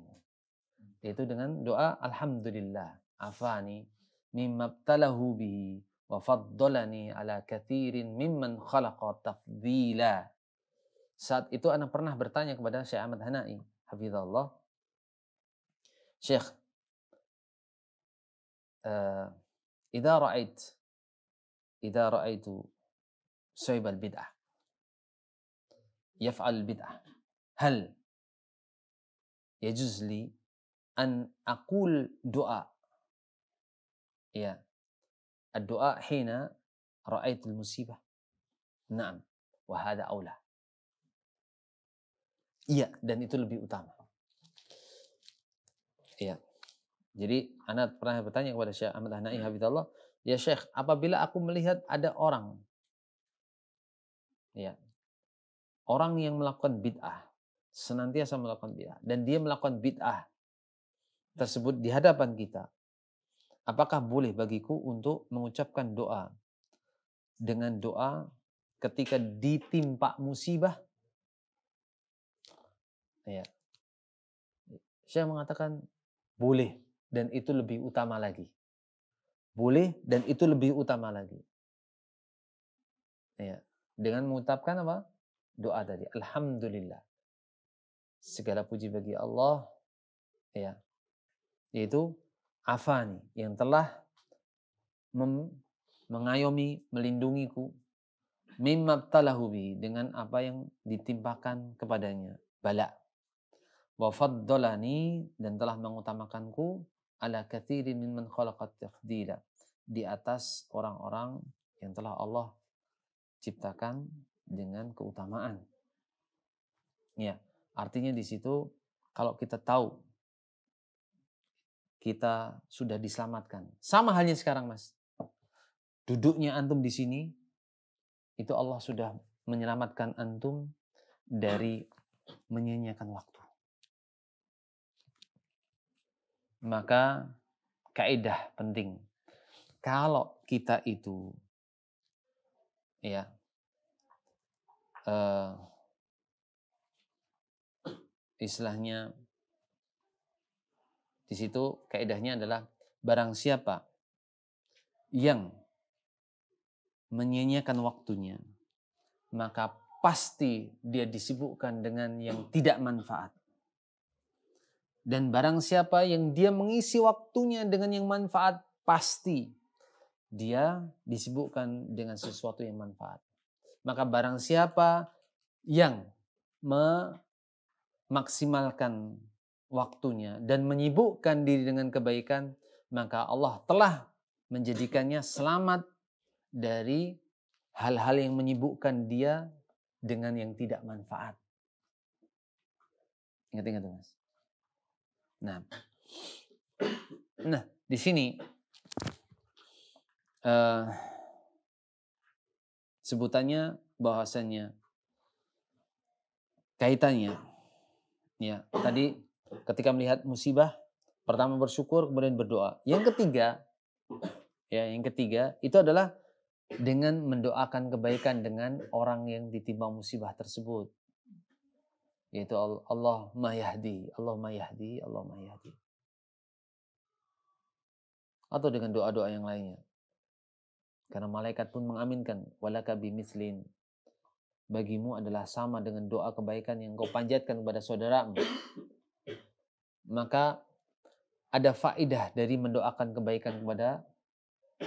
Yaitu dengan doa alhamdulillah afani mimma btalahu bihi wa faddalani ala kathirin mimman khalaqa tafdila. Saat itu anak pernah bertanya kepada Syekh Ahmad Hanai, hafizallah, Syekh, idza ra'aitu sahib al-bid'ah yaf'al bid'ah, hal yajuz li an aqul doa, ya, ad-doa hina ra'aitul musibah? Na'am, wa hadha aula. Iya, dan itu lebih utama. Iya. Jadi anak pernah bertanya kepada Syekh Ahmad Hanai hafizallah, ya Syekh, apabila aku melihat ada orang, ya, orang yang melakukan bid'ah, senantiasa melakukan bid'ah, dan dia melakukan bid'ah tersebut di hadapan kita, apakah boleh bagiku untuk mengucapkan doa dengan doa ketika ditimpa musibah? Ya. Saya mengatakan boleh dan itu lebih utama lagi. Boleh dan itu lebih utama lagi. Ya. Dengan mengucapkan apa? Doa tadi. Alhamdulillah. Segala puji bagi Allah. Ya. Yaitu afani yang telah mengayomi, melindungiku mimma btalahu bi, dengan apa yang ditimpakan kepadanya, bala. Wa faddalani, dan telah mengutamakanku ala katsirin mimman khalaqat tafdila, di atas orang-orang yang telah Allah ciptakan dengan keutamaan. Ya, artinya di situ kalau kita tahu kita sudah diselamatkan. Sama halnya sekarang, Mas. Duduknya antum di sini itu Allah sudah menyelamatkan antum dari menyia-nyiakan waktu. Maka kaidah penting, kalau kita itu ya istilahnya di situ kaidahnya adalah barang siapa yang menyia-nyiakan waktunya, maka pasti dia disibukkan dengan yang tidak manfaat. Dan barang siapa yang dia mengisi waktunya dengan yang manfaat, pasti dia disibukkan dengan sesuatu yang manfaat. Maka barang siapa yang memaksimalkan waktunya dan menyibukkan diri dengan kebaikan, maka Allah telah menjadikannya selamat dari hal-hal yang menyibukkan dia dengan yang tidak manfaat. Ingat-ingat, Mas. Nah, di sini sebutannya bahwasannya kaitannya, ya, tadi ketika melihat musibah, pertama bersyukur, kemudian berdoa. Yang ketiga itu adalah dengan mendoakan kebaikan dengan orang yang ditimpa musibah tersebut. Yaitu Allahumma yahdi, Allahumma yahdi, Allahumma yahdi. Atau dengan doa-doa yang lainnya. Karena malaikat pun mengaminkan, walaka bimislin. Bagimu adalah sama dengan doa kebaikan yang kau panjatkan kepada saudaramu. Maka ada faedah dari mendoakan kebaikan kepada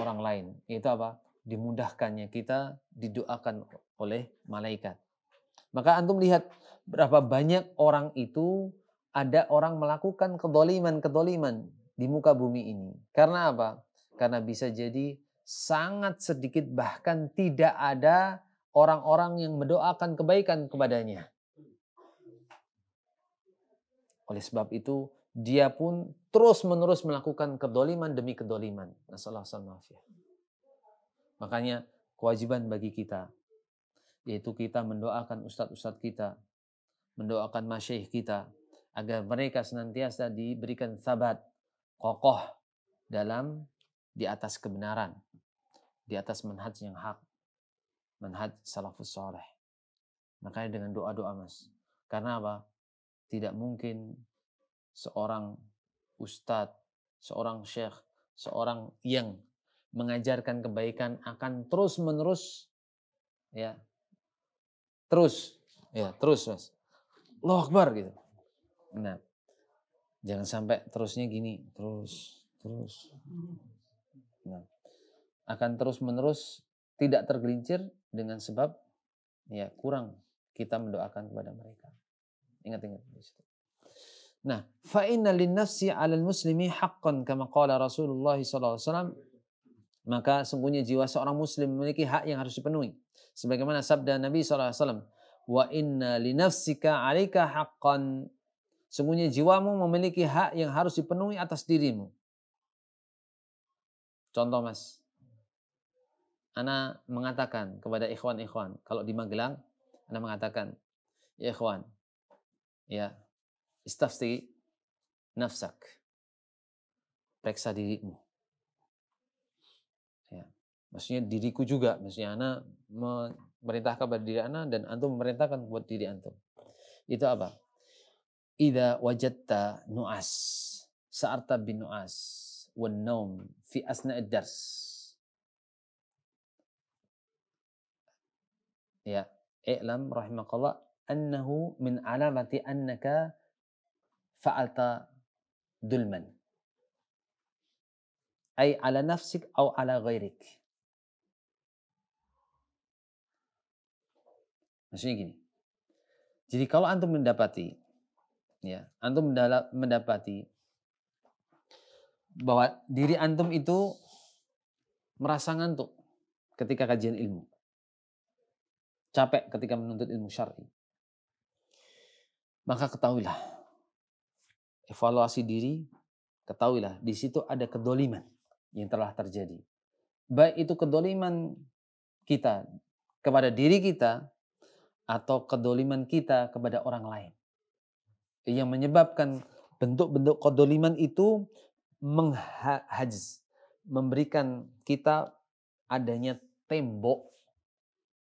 orang lain. Yaitu apa? Dimudahkannya kita didoakan oleh malaikat. Maka antum lihat berapa banyak orang itu, ada orang melakukan kedoliman di muka bumi ini. Karena apa? Karena bisa jadi sangat sedikit, bahkan tidak ada orang-orang yang mendoakan kebaikan kepadanya. Oleh sebab itu, dia pun terus-menerus melakukan kedoliman demi kedoliman. Nasallahu. Makanya kewajiban bagi kita, yaitu kita mendoakan ustadz-ustadz kita, mendoakan masyayikh kita, agar mereka senantiasa diberikan sabat, kokoh dalam di atas kebenaran, di atas manhaj yang hak, manhaj salafus saleh. Makanya dengan doa-doa, Mas. Karena apa? Tidak mungkin seorang ustadz, seorang syekh, seorang yang mengajarkan kebaikan akan terus-menerus terus Mas. Allahu Akbar gitu. Nah, jangan sampai terusnya gini, terus. Nah, akan terus-menerus tidak tergelincir dengan sebab kurang kita mendoakan kepada mereka. Ingat-ingat di situ. Nah, fa inna lin-nafsi 'alal muslimi haqqan kama qala Rasulullah sallallahu alaihi wasallam. Maka sungguhnya jiwa seorang muslim memiliki hak yang harus dipenuhi. Sebagaimana sabda Nabi sallallahu alaihi wasallam, "Wa inna li nafsika 'alaika haqqan." Sungguhnya jiwamu memiliki hak yang harus dipenuhi atas dirimu. Contoh, Mas. Ana mengatakan kepada ikhwan-ikhwan, kalau di Magelang, ana mengatakan, "Ya ikhwan, istafti nafsak." Periksa dirimu. Maksudnya diriku juga, maksudnya ana memerintahkan kepada diri ana dan antum memerintahkan buat diri antum. Itu apa? Idza wajadta nu'as, sa'arta bin nu'as wan naum fi asna'id dars. I'lam rahimakallah annahu min alamati annaka fa'alta dulman. Ay ala nafsik au ala ghairik. Maksudnya gini. Jadi kalau antum mendapati bahwa diri antum itu merasa ngantuk ketika kajian ilmu, capek ketika menuntut ilmu syar'i, maka ketahuilah, evaluasi diri, ketahuilah di situ ada kedoliman yang telah terjadi. Baik itu kedoliman kita kepada diri kita atau kedoliman kita kepada orang lain. Yang menyebabkan bentuk-bentuk kedoliman itu memberikan kita adanya tembok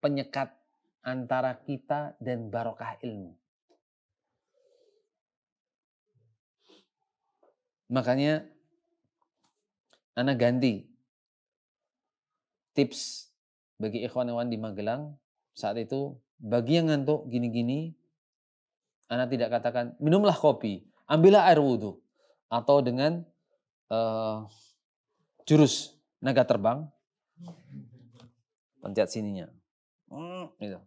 penyekat antara kita dan barokah ilmu. Makanya ana ganti tips bagi ikhwan-ikhwan di Magelang saat itu, bagi yang ngantuk gini-gini, ana tidak katakan minumlah kopi, ambillah air wudhu, atau dengan jurus naga terbang, pencet sininya, gitu.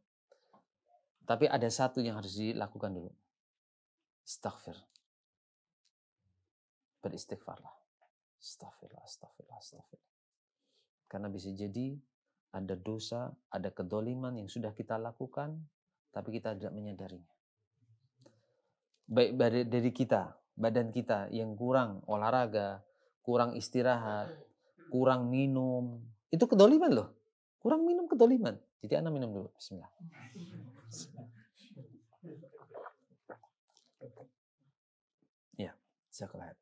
Tapi ada satu yang harus dilakukan dulu, astaghfir, beristighfarlah, astaghfirullah. Karena bisa jadi ada dosa, ada kedoliman yang sudah kita lakukan, tapi kita tidak menyadarinya. Baik dari kita, badan kita yang kurang olahraga, kurang istirahat, kurang minum, itu kedoliman loh. Kurang minum kedoliman. Jadi ana minum dulu. Bismillah. Ya, jazakallah.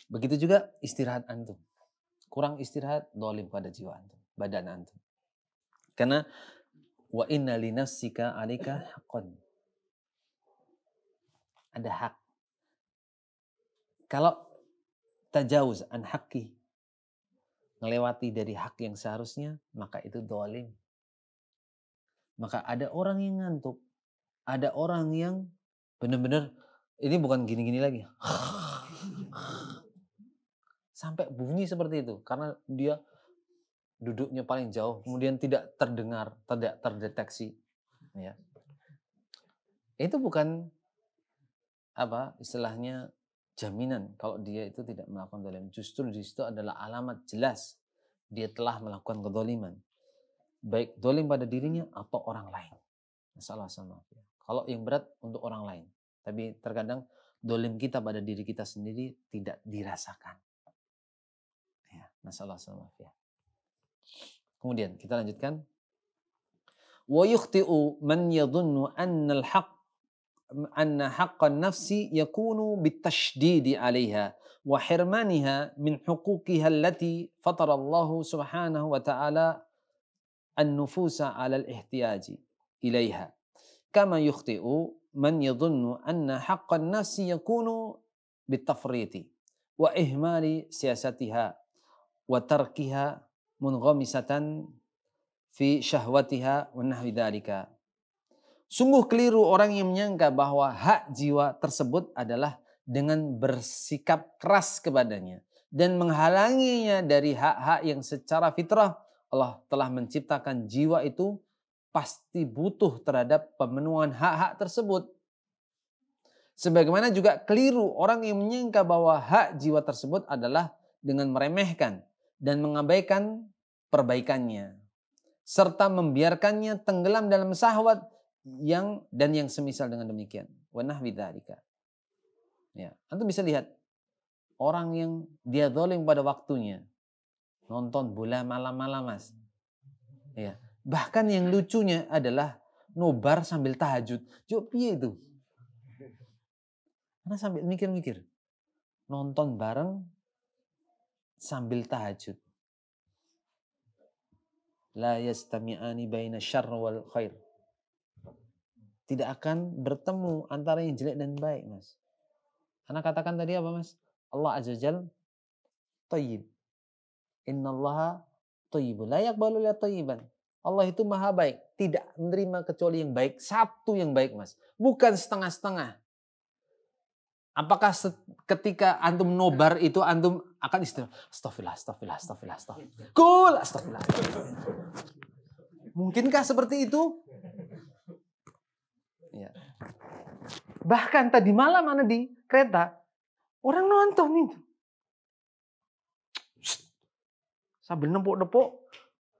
Begitu juga istirahat antum. kurang istirahat, dolim pada jiwa antum, badan antum. Karena wa inna li nafsika 'alaika haqqan. Ada hak. Kalau tajawuz an haqqi, melewati dari hak yang seharusnya, maka itu dolim. Maka ada orang yang ngantuk, ada orang yang benar-benar ini bukan gini-gini lagi. Sampai bunyi seperti itu karena dia duduknya paling jauh, kemudian tidak terdengar, tidak terdeteksi. Ya. Itu bukan apa istilahnya jaminan kalau dia itu tidak melakukan dolim. Justru di situ adalah alamat jelas dia telah melakukan kedoliman. Baik dolim pada dirinya atau orang lain. Masalah sama. Kalau yang berat untuk orang lain. Tapi terkadang dolim kita pada diri kita sendiri tidak dirasakan. Ya, masalah sama. Ya. Kemudian kita lanjutkan. Wa yukhti'u man yadhunnu anna al-haqq anna haqqan nafsi yakunu bitashdidi 'alayha wa hirmaniha min huquqiha allati fatara Allah subhanahu wa ta'ala an-nufusa 'ala al-ihtiyaji ilaiha kama yukhti'u man yadhunnu anna haqqan nafsi yakunu bitafriti wa ihmali siyasatiha wa tarkiha munghamisatan fi syahwatiha wa nahwi dzalika. Sungguh keliru orang yang menyangka bahwa hak jiwa tersebut adalah dengan bersikap keras kepadanya dan menghalanginya dari hak-hak yang secara fitrah Allah telah menciptakan jiwa itu pasti butuh terhadap pemenuhan hak-hak tersebut. Sebagaimana juga keliru orang yang menyangka bahwa hak jiwa tersebut adalah dengan meremehkan dan mengabaikan perbaikannya serta membiarkannya tenggelam dalam syahwat yang semisal dengan demikian. Wa nahwi dzalika. Ya, antum bisa lihat orang yang dia zalim pada waktunya nonton bola malam-malam, Mas. Ya, bahkan yang lucunya adalah nobar sambil tahajud. Yo piye itu? Karena sambil mikir-mikir. Nonton bareng sambil tahajud. La yastami'ani baina syarr wal khair. Tidak akan bertemu antara yang jelek dan baik, Mas. Karena katakan tadi apa, Mas? Allah Azza Jal thayyib. Innallaha thayyibun la yaqbalu illa thayyiban. Allah itu maha baik, tidak menerima kecuali yang baik, satu yang baik, Mas. Bukan setengah-setengah. Apakah ketika antum nobar itu antum akan istighfar? Astagfirullah. Kul astagfirullah. Mungkinkah seperti itu? Ya. Bahkan tadi malam ana di kereta, orang nonton itu. Sambil nempuk-nempuk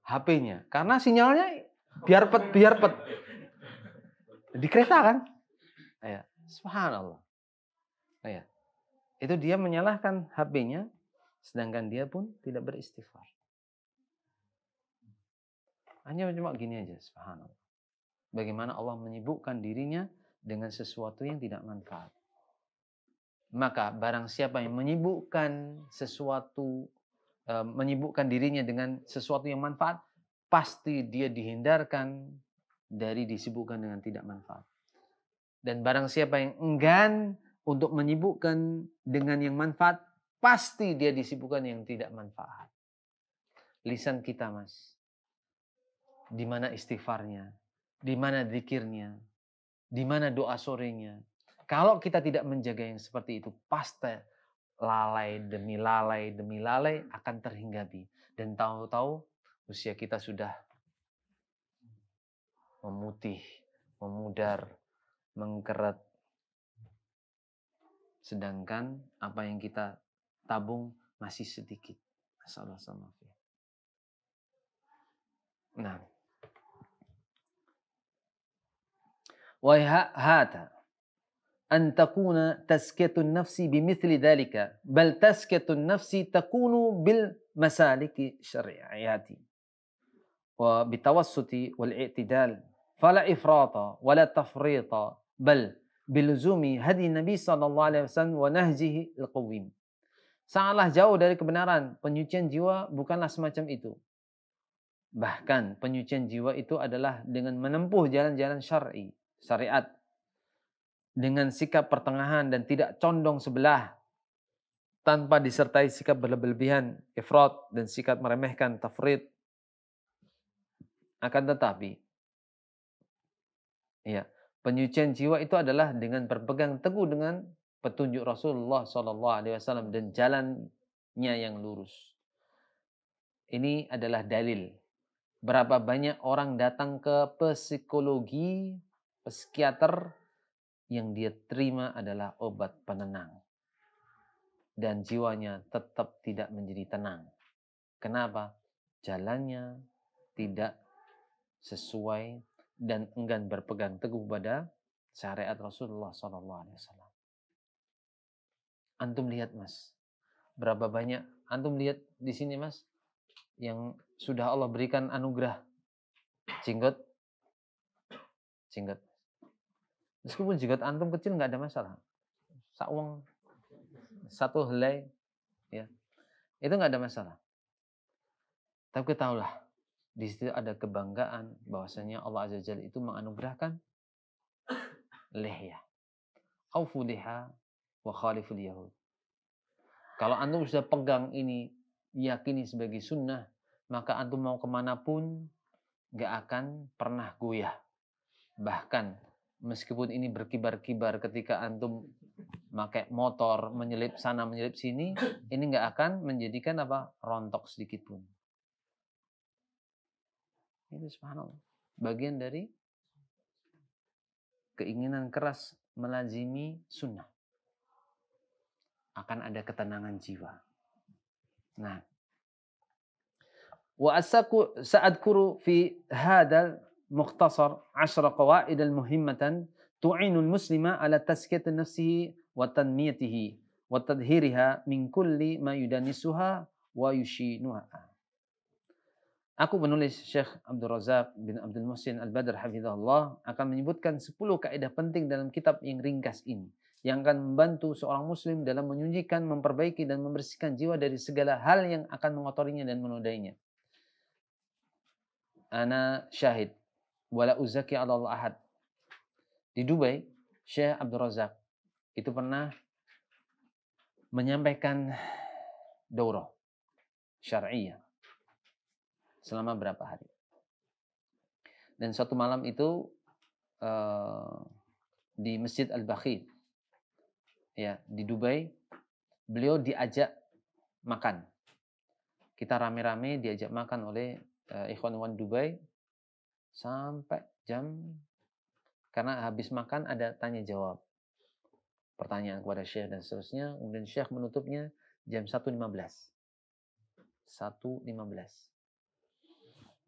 HP-nya. Karena sinyalnya biar pet. Di kereta kan? Ya. Subhanallah. Ya. Itu dia menyalahkan HP-nya, sedangkan dia pun tidak beristighfar. Hanya cuma gini aja, subhanallah. Bagaimana Allah menyibukkan dirinya dengan sesuatu yang tidak manfaat. Maka barang siapa yang menyibukkan dirinya dengan sesuatu yang manfaat, pasti dia dihindarkan dari disibukkan dengan tidak manfaat. Dan barang siapa yang enggan untuk menyibukkan dengan yang manfaat, pasti dia disibukkan yang tidak manfaat. Lisan kita, Mas. Di mana istighfarnya? Di mana zikirnya? Di mana doa sorenya? Kalau kita tidak menjaga yang seperti itu, pasti lalai demi lalai akan terhinggapi. Dan tahu-tahu usia kita sudah memutih, memudar, mengkeret. Sedangkan apa yang kita tabung masih sedikit. Masalah. Nah. Wa hata an takuna tazkiyatun nafsi bimithli dhalika bal tazkiyatun nafsi takunu bil masaliki syar'iyyati wa bitawassuti wal i'tidal fala ifrata wala tafrita bal biluzumi hadi Nabi sallallahu alaihi wasallam wa nahjihi al-qawim. Sangatlah jauh dari kebenaran. Penyucian jiwa bukanlah semacam itu. Bahkan penyucian jiwa itu adalah dengan menempuh jalan-jalan syariat. Dengan sikap pertengahan dan tidak condong sebelah. Tanpa disertai sikap berlebihan, ifrat, dan sikap meremehkan, tafrid. Akan tetapi, ya, penyucian jiwa itu adalah dengan berpegang teguh dengan petunjuk Rasulullah SAW dan jalannya yang lurus. Ini adalah dalil. Berapa banyak orang datang ke psikologi, psikiater, yang dia terima adalah obat penenang. Dan jiwanya tetap tidak menjadi tenang. Kenapa? Jalannya tidak sesuai dan enggan berpegang teguh pada syariat Rasulullah SAW. Antum lihat mas, berapa banyak antum lihat di sini mas, yang sudah Allah berikan anugerah jenggot. Meskipun jenggot antum kecil nggak ada masalah. Sauang satu helai, ya, itu nggak ada masalah. Tapi ketahuilah, di situ ada kebanggaan bahwasanya Allah Azza Jalla itu menganugerahkan lihya. Aufu liha wa khaliful yahud. Kalau antum sudah pegang ini, yakini sebagai sunnah, maka antum mau kemanapun gak akan pernah goyah. Bahkan meskipun ini berkibar-kibar ketika antum pakai motor menyelip sana menyelip sini, ini gak akan menjadikan apa rontok sedikit pun. Itu subhanallah, bagian dari keinginan keras melazimi sunnah. Akan ada ketenangan jiwa. Nah, wa sa'adkuru fi hadal mukhtasar 10 qawaid muhimmatan tu'inu al-muslima ala tazkiyati nafsihi wa tanmiyatihi wa tadhhiriha min kulli ma yudanisuha wa yushinuha. Aku menulis Syekh Abdul Razak bin Abdul Muhsin Al-Badr hafizahullah akan menyebutkan 10 kaidah penting dalam kitab yang ringkas ini yang akan membantu seorang muslim dalam menyucikan, memperbaiki dan membersihkan jiwa dari segala hal yang akan mengotorinya dan menodainya. Ana syahid wala uzaki 'ala Allah ahad. Di Dubai, Syekh Abdul Razak itu pernah menyampaikan daurah syar'iyyah selama berapa hari. Dan suatu malam itu di Masjid Al-Baqi, ya, di Dubai, beliau diajak makan. Kita rame-rame diajak makan oleh ikhwan Dubai sampai karena habis makan ada tanya jawab. Pertanyaan kepada Syekh dan seterusnya. Kemudian Syekh menutupnya jam 1.15. 1.15.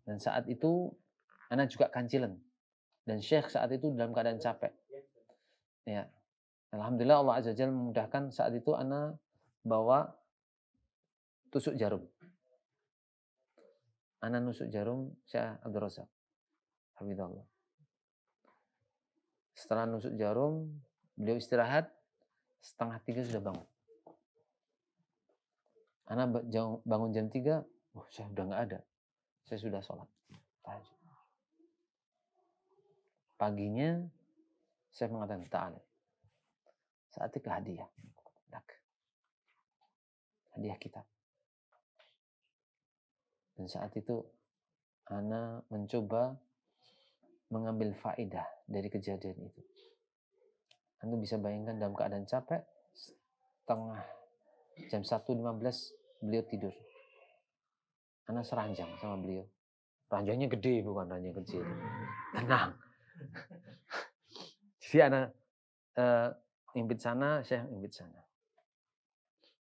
Dan saat itu ana juga kancilen. Dan Syekh saat itu dalam keadaan capek. Ya. Alhamdulillah Allah Azza Jalla memudahkan saat itu ana bawa tusuk jarum. Ana nusuk jarum Syekh Abdul Razak. Hafizahullah. Setelah nusuk jarum, beliau istirahat, 2:30 sudah bangun. Ana bangun jam 3, saya sudah nggak ada. Saya sudah sholat. Paginya, saya mengatakan, ta'ala. Saatnya ke hadiah. Hadiah kitab. Dan saat itu, ana mencoba mengambil faedah dari kejadian itu. Anda bisa bayangkan dalam keadaan capek, jam 1.15 beliau tidur. Ana seranjang sama beliau. Ranjangnya gede, bukan ranjang kecil. Tenang. Jadi ana impit sana, Syekh impit sana.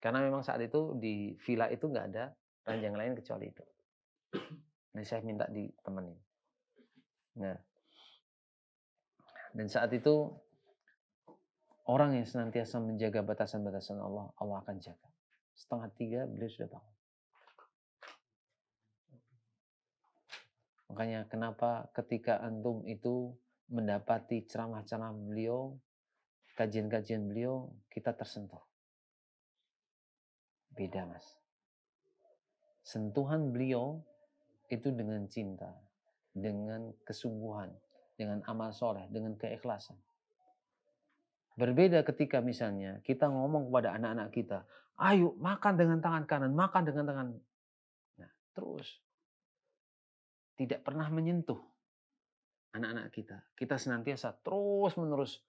Karena memang saat itu di villa itu nggak ada ranjang lain kecuali itu. Jadi saya minta ditemenin. Nah, dan saat itu orang yang senantiasa menjaga batasan-batasan Allah, Allah akan jaga. 2:30 beliau sudah bangun. Makanya kenapa ketika antum itu mendapati ceramah-ceramah beliau, kajian-kajian beliau, kita tersentuh. Beda, Mas. Sentuhan beliau itu dengan cinta, dengan kesungguhan, dengan amal soleh, dengan keikhlasan. Berbeda ketika misalnya kita ngomong kepada anak-anak kita, ayo makan dengan tangan kanan, makan dengan tangan. Nah, terus tidak pernah menyentuh anak-anak kita. Kita senantiasa terus-menerus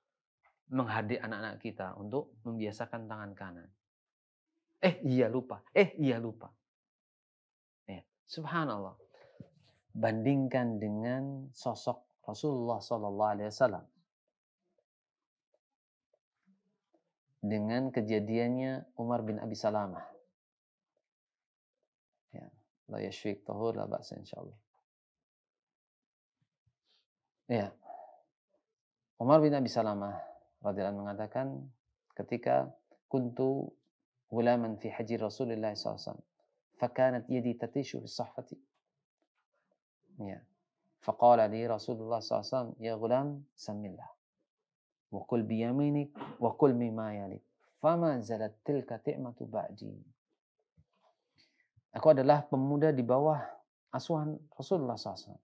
menghadik anak-anak kita untuk membiasakan tangan kanan. Iya lupa. Iya lupa. Ya, subhanallah. Bandingkan dengan sosok Rasulullah SAW dengan kejadiannya Umar bin Abi Salamah. Ya, la yashfik tahur la ba'sa insyaallah. Ya, Umar bin Abi Salamah radhiyallahu anhu mengatakan ketika kuntu gulaman fi haji Rasulullah SAW, fakanat yadi tatishu fi sahfati. Ya. Faqala li Rasulullah SAW, ya gulam, samillah. Wa kul biyaminik, wa kul mimma yalik. Fama zalat tilka ti'matu ba'di. Aku adalah pemuda di bawah asuhan Rasulullah SAW.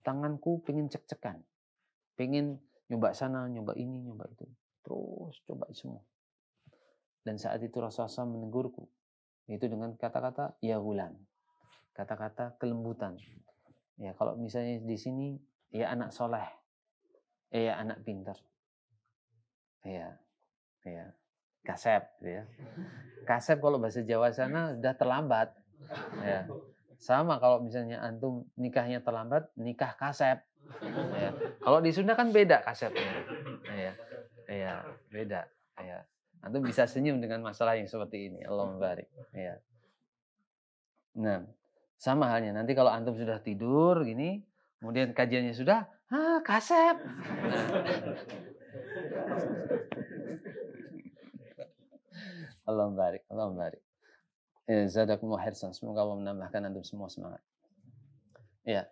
Tanganku pengen cek-cekan. Pengen nyoba sana, nyoba ini, nyoba itu. Terus coba semua. Dan saat itu Rasulullah SAW menegurku. Itu dengan kata-kata, ya gulam. Kata-kata kelembutan. Ya, kalau misalnya di sini, ya anak soleh. Ya anak pintar. Ya, kasep. Ya. Kasep kalau bahasa Jawa sana sudah terlambat. Ya. Sama kalau misalnya antum nikahnya terlambat, nikah kasep. Ya. Kalau di Sunda kan beda kasepnya. Ya, beda. Ya. Antum bisa senyum dengan masalah yang seperti ini. Allahumma barik. Ya. Nah, sama halnya nanti kalau antum sudah tidur gini, kemudian kajiannya sudah, kasep. Allahumma barik, Allahumma barik. Zadakumullah khairan. Semoga Allah menambahkan antum semua semangat. Ya.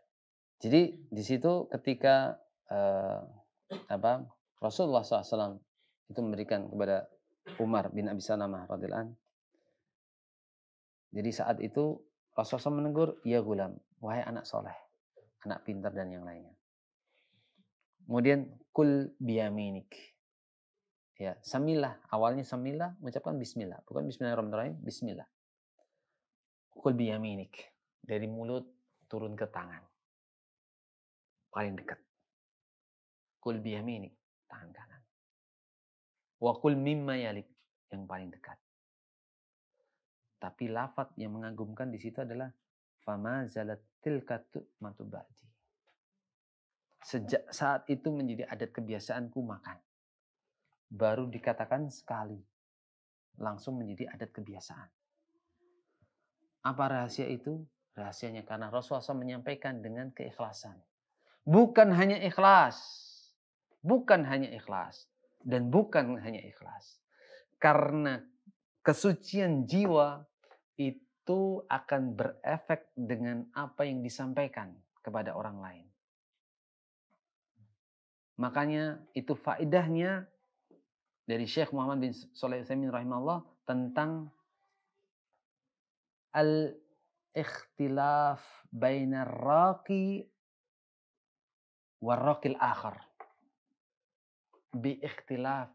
Jadi di situ ketika Rasulullah SAW itu memberikan kepada Umar bin Abi Salamah radhiyallahu anhu. Jadi saat itu Rasulullah SAW menegur, ya gulam, wahai anak soleh, anak pintar dan yang lainnya. Kemudian kul biyaminik. Ya, samillah, awalnya samillah mengucapkan bismillah, bukan bismillahirrahmanirrahim, bismillah. Kul biyaminik, dari mulut turun ke tangan. Paling dekat. Kul biyaminik, tangan kanan. Wa kul mimma yalik, yang paling dekat. Tapi lafaz yang mengagumkan di situ adalah fama zalat tilka tu'matu ba'di. Sejak saat itu menjadi adat kebiasaanku makan. Baru dikatakan sekali. Langsung menjadi adat kebiasaan. Apa rahasia itu? Rahasianya karena Rasulullah SAW menyampaikan dengan keikhlasan. Bukan hanya ikhlas. Bukan hanya ikhlas. Dan bukan hanya ikhlas. Karena kesucian jiwa itu akan berefek dengan apa yang disampaikan kepada orang lain. Makanya itu faedahnya dari Syekh Muhammad bin Shalih Al-Utsaimin rahimahullah tentang al-ikhtilaf bainar raqi warraqil akhar bi ikhtilaf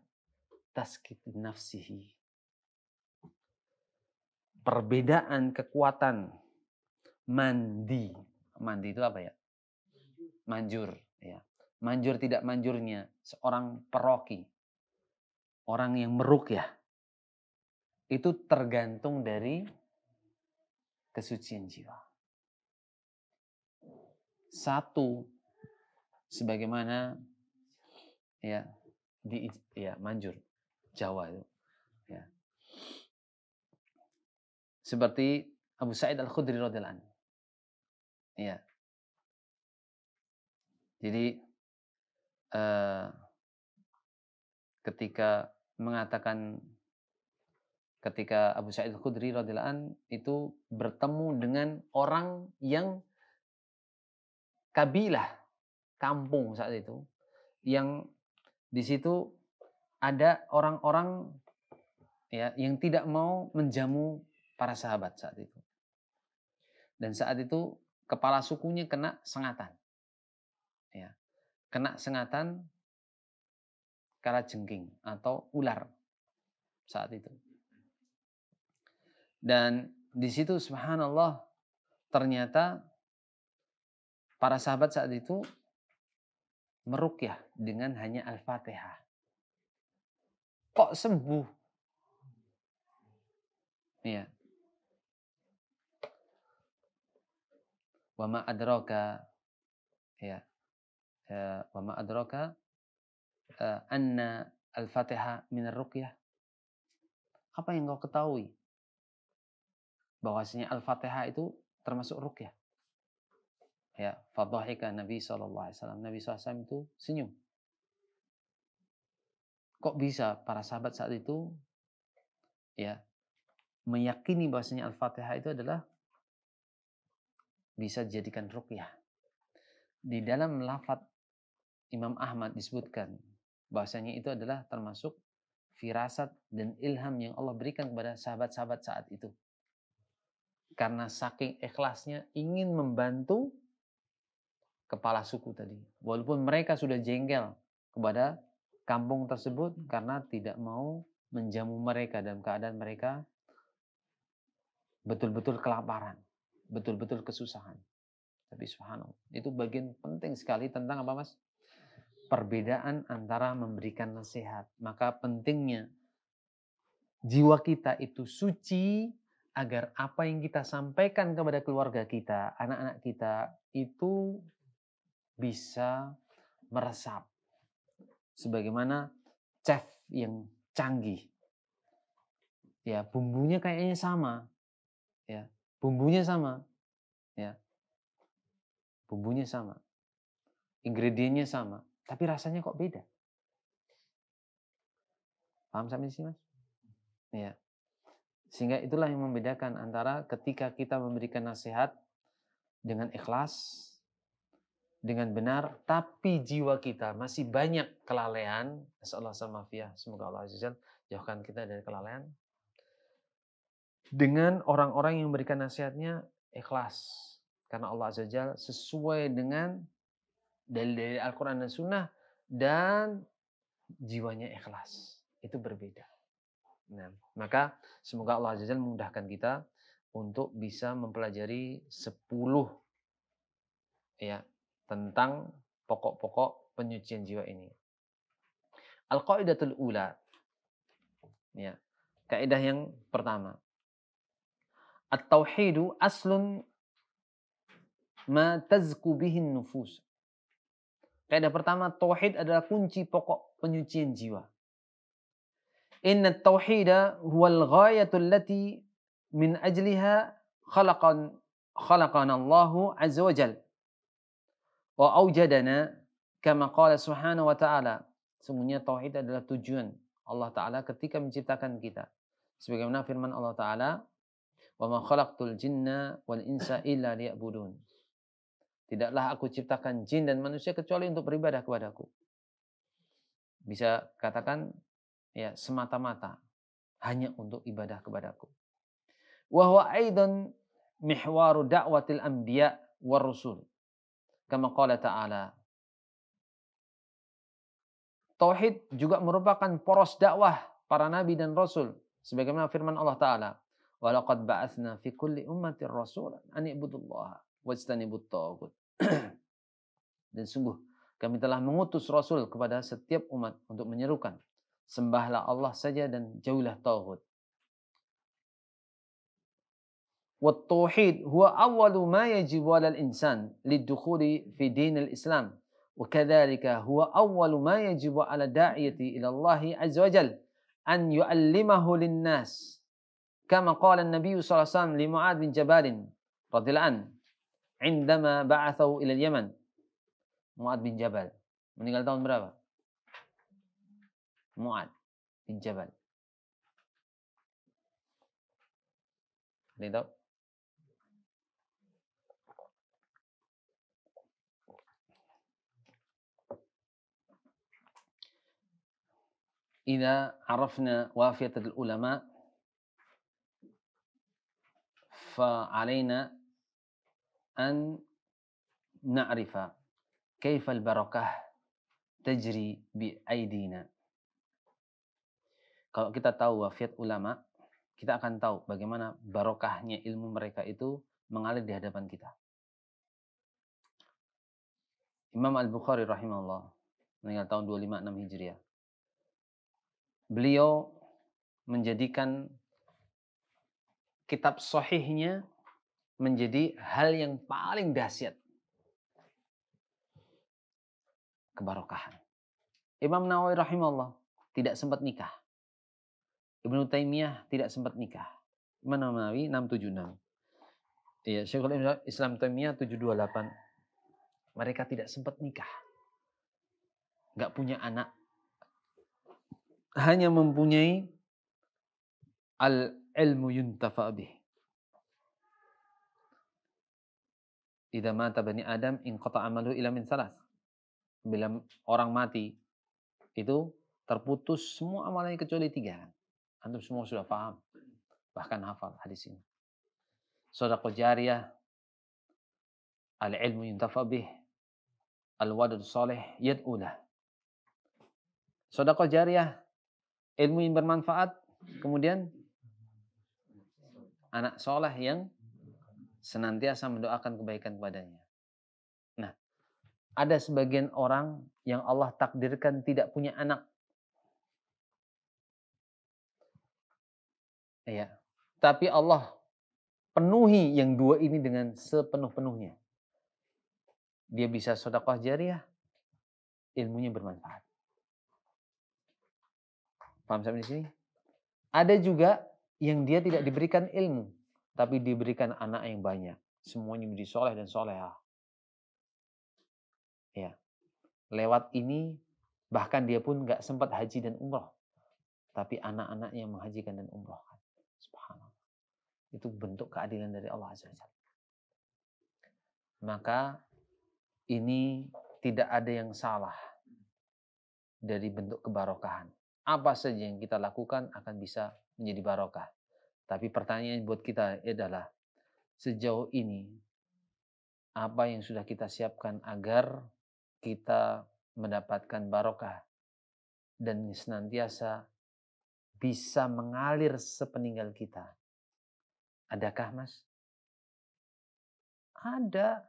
taskit nafsihi. Perbedaan kekuatan mandi. Mandi itu apa ya? Manjur. Ya. Manjur tidak manjurnya seorang peroki. Orang yang meruqyah. Itu tergantung dari kesucian jiwa. Satu, sebagaimana manjur Jawa itu. Ya. Seperti Abu Sa'id Al-Khudri radhiyallahu anhu. Ya. Jadi ketika Abu Sa'id Al-Khudri radhiyallahu anhu itu bertemu dengan orang yang kabilah kampung saat itu yang di situ ada orang-orang ya yang tidak mau menjamu para sahabat saat itu. Dan saat itu kepala sukunya kena sengatan. Ya, kena sengatan kalajengking atau ular saat itu. Dan di situ subhanallah ternyata para sahabat saat itu meruqyah dengan hanya Al-Fatihah. Kok sembuh? Ya. Wa ma adraka ya. Wa ma adraka anna Al-Fatihah min ar-ruqyah. Apa yang kau ketahui? Bahwasanya Al-Fatihah itu termasuk ruqyah. Ya, fadhahika Nabi sallallahu alaihi wasallam. Nabi SAW itu senyum. Kok bisa para sahabat saat itu ya meyakini bahwasanya Al-Fatihah itu adalah bisa dijadikan ruqyah. Di dalam lafaz Imam Ahmad disebutkan bahwasanya itu adalah termasuk firasat dan ilham yang Allah berikan kepada sahabat-sahabat saat itu. Karena saking ikhlasnya ingin membantu kepala suku tadi. Walaupun mereka sudah jengkel kepada kampung tersebut karena tidak mau menjamu mereka dalam keadaan mereka betul-betul kelaparan, betul-betul kesusahan. Tapi subhanallah, itu bagian penting sekali tentang apa Mas? Perbedaan antara memberikan nasihat. Maka pentingnya jiwa kita itu suci agar apa yang kita sampaikan kepada keluarga kita, anak-anak kita itu bisa meresap. Sebagaimana chef yang canggih. Ya, bumbunya kayaknya sama. Ya, bumbunya sama. Ya. Bumbunya sama. Ingredientnya sama, tapi rasanya kok beda. Paham sampai sini, Mas? Ya. Sehingga itulah yang membedakan antara ketika kita memberikan nasihat dengan ikhlas, dengan benar, tapi jiwa kita masih banyak kelalaian. Nasallahu alaihi. Semoga Allah Azza jauhkan kita dari kelalaian. Dengan orang-orang yang memberikan nasihatnya ikhlas. Karena Allah Azza Jalla sesuai dengan dari Al-Quran dan Sunnah dan jiwanya ikhlas. Itu berbeda. Nah, maka semoga Allah Azza Jalla memudahkan kita untuk bisa mempelajari 10 ya tentang pokok-pokok penyucian jiwa ini. Al-qaidatul ula. Ya. Kaidah yang pertama. At-tauhidu aslun ma tazku bihin nufus. Kaidah pertama, tauhid adalah kunci pokok penyucian jiwa. Inna tauhida huwal ghayatul lati min ajliha khalaqana Allahu azza wa jal wa aujadana kama qala subhanahu wa ta'ala. Sungguhnya tauhid adalah tujuan Allah Ta'ala ketika menciptakan kita. Sebagaimana firman Allah Ta'ala, wa ma khalaqtul jinna wal insa illa liya'budun. Tidaklah aku ciptakan jin dan manusia kecuali untuk beribadah kepadaku. Bisa katakan ya semata-mata hanya untuk ibadah kepadaku. Wa huwa aidan mihwaru da'watil anbiya war rusul. Kama qala ta'ala. Tauhid juga merupakan poros dakwah para nabi dan rasul. Sebagaimana firman Allah Ta'ala. Wa laqad ba'atsna fi kulli ummatin rasulan an i'budullaha wajtanibut taghut. Dan sungguh kami telah mengutus rasul kepada setiap umat untuk menyerukan sembahlah Allah saja dan jauhilah taghut. Wat tauhid huwa awwalu ma yajibu 'alal insan lidukhuli fi dinil Islam. وكذلك هو أول ما يجب على الداعية إلى الله عز وجل أن يعلمه للناس كما قال النبي صلى الله عليه وسلم لمعاذ بن جبل رضي الله عنه عندما بعثه إلى اليمن. Mu'adz bin Jabal meninggal tahun berapa? Mu'adz bin Jabal. Ada yang tahu? إذا عرفنا وافية العلماء فعلينا أن نعرف كيف البركة تجري بأيدينا. Kalau kita tahu wasiat ulama, kita akan tahu bagaimana barokahnya ilmu mereka itu mengalir di hadapan kita. Imam Al-Bukhari rahimahullah meninggal tahun 256 Hijriah. Beliau menjadikan kitab sahihnya menjadi hal yang paling dahsyat kebarokahan. Imam Nawawi rahimahullah tidak sempat nikah. Ibnu Taimiyah tidak sempat nikah. Imam Nawawi 676. Iya, Syekhul Islam Taimiyah 728. Mereka tidak sempat nikah. Enggak punya anak. Hanya mempunyai al-ilmu yuntafa bih. Idza mata bani Adam inqata amalu ila min salas. Bila orang mati itu terputus semua amalannya kecuali 3. Antum semua sudah paham. Bahkan hafal hadis ini. Shadaqah jariyah, al-ilmu yuntafa bih, al-walad salih yad'ulah. Shadaqah jariyah, ilmu yang bermanfaat, kemudian anak soleh yang senantiasa mendoakan kebaikan kepadanya. Nah, ada sebagian orang yang Allah takdirkan tidak punya anak. Ya. Tapi Allah penuhi yang 2 ini dengan sepenuh-penuhnya. Dia bisa sedekah jariyah, ilmunya bermanfaat. Paham sampai di sini? Ada juga yang dia tidak diberikan ilmu, tapi diberikan anak yang banyak. Semuanya menjadi soleh dan solehah. Ya. Lewat ini, bahkan dia pun nggak sempat haji dan umroh. Tapi anak-anaknya yang menghajikan dan umroh. Subhanallah. Itu bentuk keadilan dari Allah Azza wa Jalla. Maka ini tidak ada yang salah dari bentuk kebarokahan. Apa saja yang kita lakukan akan bisa menjadi barokah. Tapi pertanyaan buat kita adalah, sejauh ini apa yang sudah kita siapkan agar kita mendapatkan barokah dan senantiasa bisa mengalir sepeninggal kita. Adakah, Mas? Ada.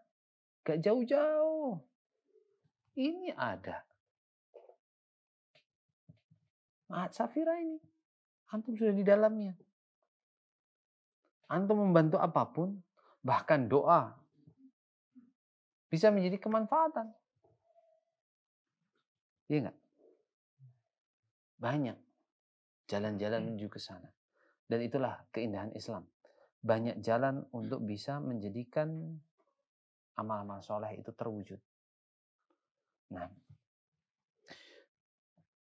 Gak jauh-jauh. Ini ada. Mahat Safira ini. Antum sudah di dalamnya. Antum membantu apapun, bahkan doa, bisa menjadi kemanfaatan. Iya enggak? Banyak jalan-jalan menuju ke sana. Dan itulah keindahan Islam. Banyak jalan untuk bisa menjadikan amal-amal soleh itu terwujud. Nah,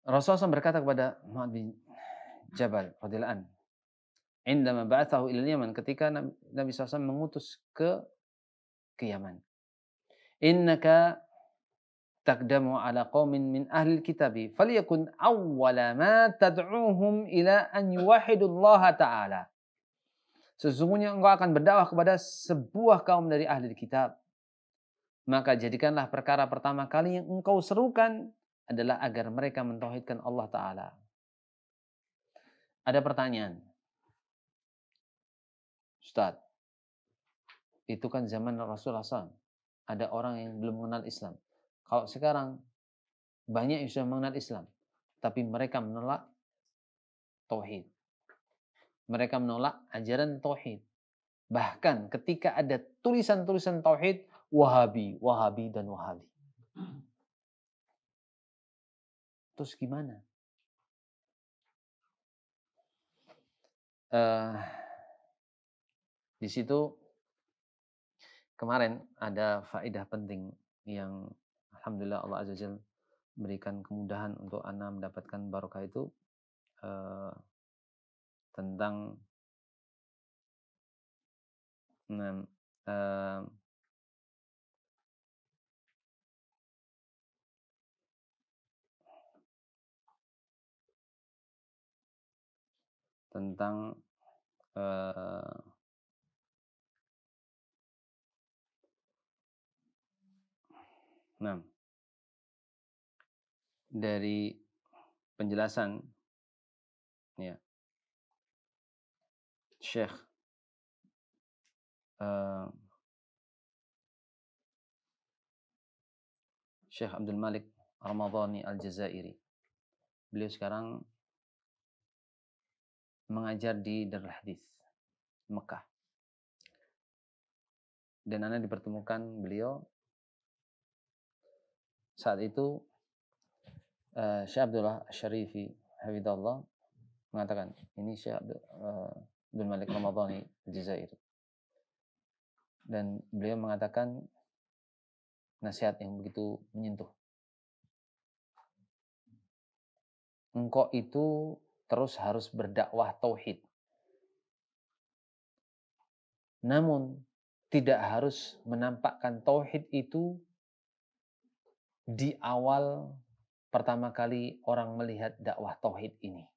Rasulullah SAW berkata kepada Mu'adz bin Jabal radhiyallahu anhu, indama ba'athahu ila Yaman, ketika Nabi SAW mengutus ke Yaman. Innaka taqdamu ala qaumin min ahli kitabi falyakun awwala ma tad'uuhum ila an yuwahhidullaha ta'ala. Sesungguhnya engkau akan berdakwah kepada sebuah kaum dari ahli kitab. Maka jadikanlah perkara pertama kali yang engkau serukan adalah agar mereka mentauhidkan Allah Ta'ala. Ada pertanyaan. Ustaz, itu kan zaman Rasulullah SAW. Ada orang yang belum mengenal Islam. Kalau sekarang banyak yang sudah mengenal Islam, tapi mereka menolak tauhid. Mereka menolak ajaran tauhid. Bahkan ketika ada tulisan-tulisan tauhid, Wahabi, Wahabi, dan Wahabi. Terus gimana? Di situ kemarin ada faedah penting yang alhamdulillah Allah Azza wa Jalla berikan kemudahan untuk ana mendapatkan barokah itu, tentang tentang Nah, dari penjelasan ya Syekh Syekh Abdul Malik Ramadhani Al-Jazairi. Beliau sekarang mengajar di Darul Hadis Mekah. Dan ana dipertemukan beliau saat itu Syekh Abdullah Syarifi Hafidhullah mengatakan, ini Syekh Abdul Malik Ramadhani Al-Jazairi. Dan beliau mengatakan nasihat yang begitu menyentuh. Engkau itu terus harus berdakwah tauhid. Namun tidak harus menampakkan tauhid itu di awal pertama kali orang melihat dakwah tauhid ini.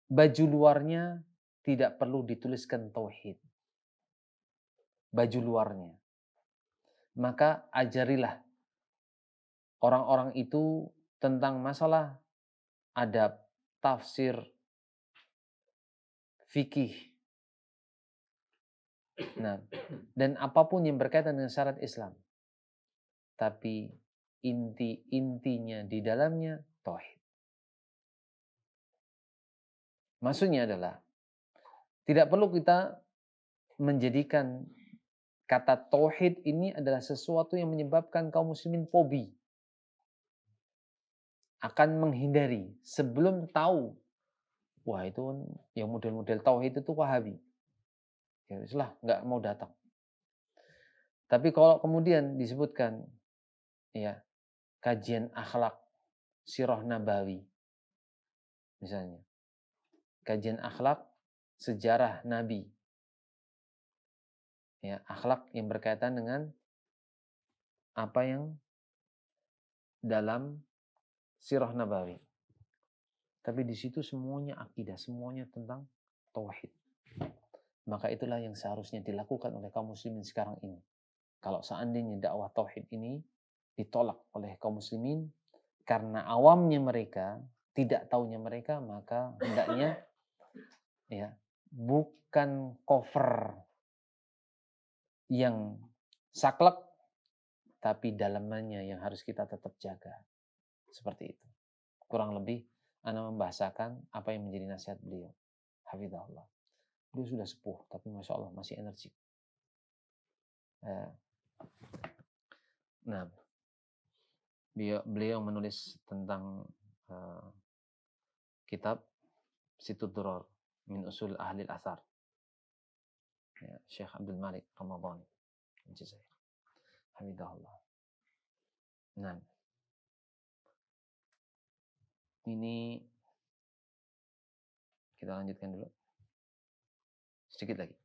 Baju luarnya tidak perlu dituliskan tauhid. Baju luarnya. Maka ajarilah orang-orang itu tentang masalah adab, tafsir, fikih. Nah, dan apapun yang berkaitan dengan syarat Islam. Tapi intinya di dalamnya tauhid. Maksudnya adalah tidak perlu kita menjadikan kata tauhid ini adalah sesuatu yang menyebabkan kaum muslimin fobi. Akan menghindari sebelum tahu. Wah itu yang model-model tauhid itu Wahabi. Ya wislah, nggak mau datang. Tapi kalau kemudian disebutkan ya kajian akhlak sirah nabawi misalnya. Kajian akhlak sejarah nabi. Ya, akhlak yang berkaitan dengan apa yang dalam sirah nabawi. Tapi di situ semuanya akidah, semuanya tentang tauhid. Maka itulah yang seharusnya dilakukan oleh kaum muslimin sekarang ini. Kalau seandainya dakwah tauhid ini ditolak oleh kaum muslimin karena awamnya mereka, tidak taunya mereka, maka hendaknya ya bukan cover yang saklek, tapi dalamannya yang harus kita tetap jaga. Seperti itu. Kurang lebih ana membahasakan apa yang menjadi nasihat beliau. Hafizahullah. Beliau sudah sepuh, tapi Masya Allah masih energik. Nah, beliau menulis tentang kitab Situd Duror min Usul Ahli Al-Athar. Ya, Syekh Abdul Malik Ramadhani Al-Jazairi. Hafizahullah. Nah, ini kita lanjutkan dulu. Sedikit lagi.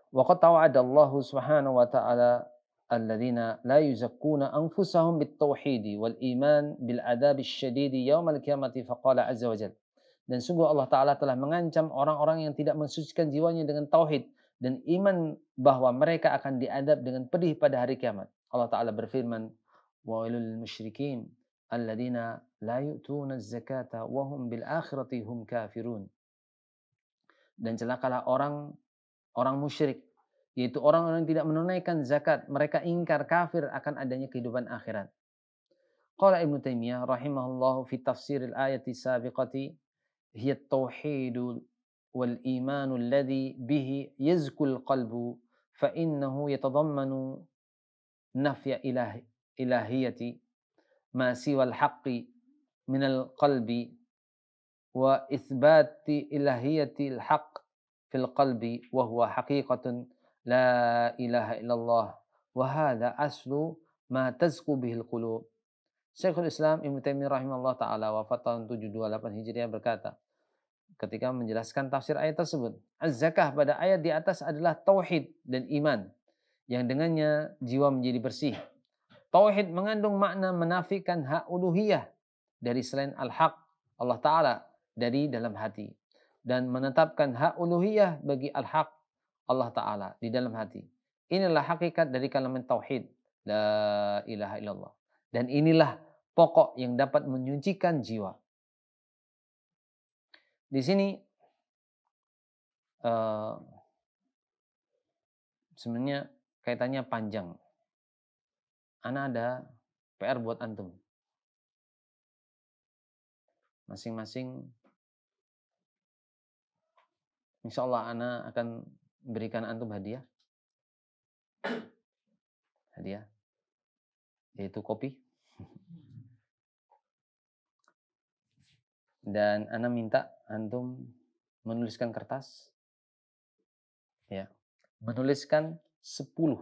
Waqad tawa'ada Allah Subhanahu wa ta'ala alladzina la yuzakkuna anfusahum bit-tauhid wal iman bil adab asy-syadid yaumil qiyamati faqala azza wa jalla. Dan sungguh Allah Ta'ala telah mengancam orang-orang yang tidak mensucikan jiwanya dengan tauhid dan iman bahwa mereka akan diadab dengan pedih pada hari kiamat. Allah Ta'ala berfirman, "Wailul musyrikin alladzina la yu'tuna az-zakata wa hum bil akhirati hum kafirun." Dan celakalah orang musyrik, yaitu orang-orang yang tidak menunaikan zakat, mereka ingkar kafir akan adanya kehidupan akhirat. Qala Ibnu Taimiyah rahimahullahu fi tafsir al-ayati sabiqati hiya at-tauhid wal iman alladhi bihi yazku al-qalbu fa innahu yatadammanu nafya ilahiyati ma siwa al-haqqi min al-qalbi wa itsbati ilahiyati al-haqq fil qalbi wa huwa haqiqatun la ilaha illallah wa hadha aslu ma tazku bihil qulub. Syekhul Islam Ibnu Taimiyah rahimahullah taala wafat tahun 728 Hijriah berkata ketika menjelaskan tafsir ayat tersebut, az-zakah pada ayat di atas adalah tauhid dan iman yang dengannya jiwa menjadi bersih. Tauhid mengandung makna menafikan hak uluhiyah dari selain al-haq Allah taala dari dalam hati dan menetapkan hak uluhiyah bagi al-haq Allah Ta'ala di dalam hati. Inilah hakikat dari kalimat tauhid, la ilaha illallah. Dan inilah pokok yang dapat menyucikan jiwa. Di sini sebenarnya kaitannya panjang. Ana ada PR buat antum. Masing-masing insya Allah ana akan berikan antum hadiah. Hadiah. Yaitu kopi. Dan ana minta antum menuliskan kertas. Ya. Menuliskan 10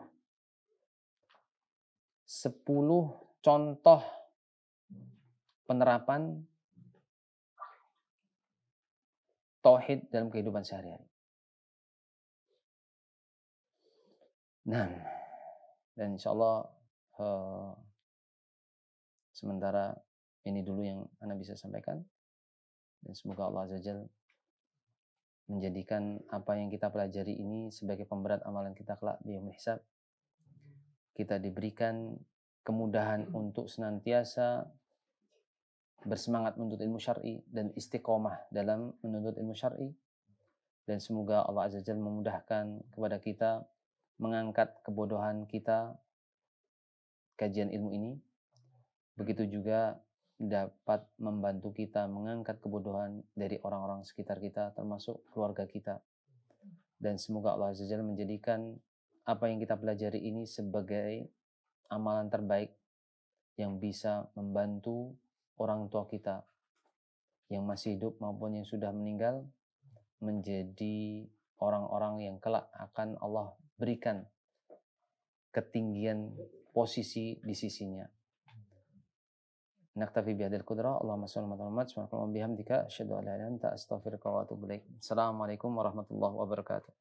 contoh penerapan tauhid dalam kehidupan sehari-hari. Nah, dan insya Allah sementara ini dulu yang Anda bisa sampaikan. Dan semoga Allah Azza wa Jalla menjadikan apa yang kita pelajari ini sebagai pemberat amalan kita kelak di yaumul hisab. Kita diberikan kemudahan untuk senantiasa bersemangat menuntut ilmu syar'i dan istiqomah dalam menuntut ilmu syar'i. Dan semoga Allah Azza wa Jalla memudahkan kepada kita mengangkat kebodohan kita kajian ilmu ini. Begitu juga dapat membantu kita mengangkat kebodohan dari orang-orang sekitar kita, termasuk keluarga kita. Dan semoga Allah Azza wa Jalla menjadikan apa yang kita pelajari ini sebagai amalan terbaik yang bisa membantu orang tua kita yang masih hidup maupun yang sudah meninggal menjadi orang-orang yang kelak akan Allah berikan ketinggian posisi di sisinya. Naktafi bihadil qudrah. Allahumma salli ala Muhammad wa bihamdika asyhadu an la ilaha illa anta astaghfiruka wa atubu ilaik. Assalamualaikum warahmatullahi wabarakatuh.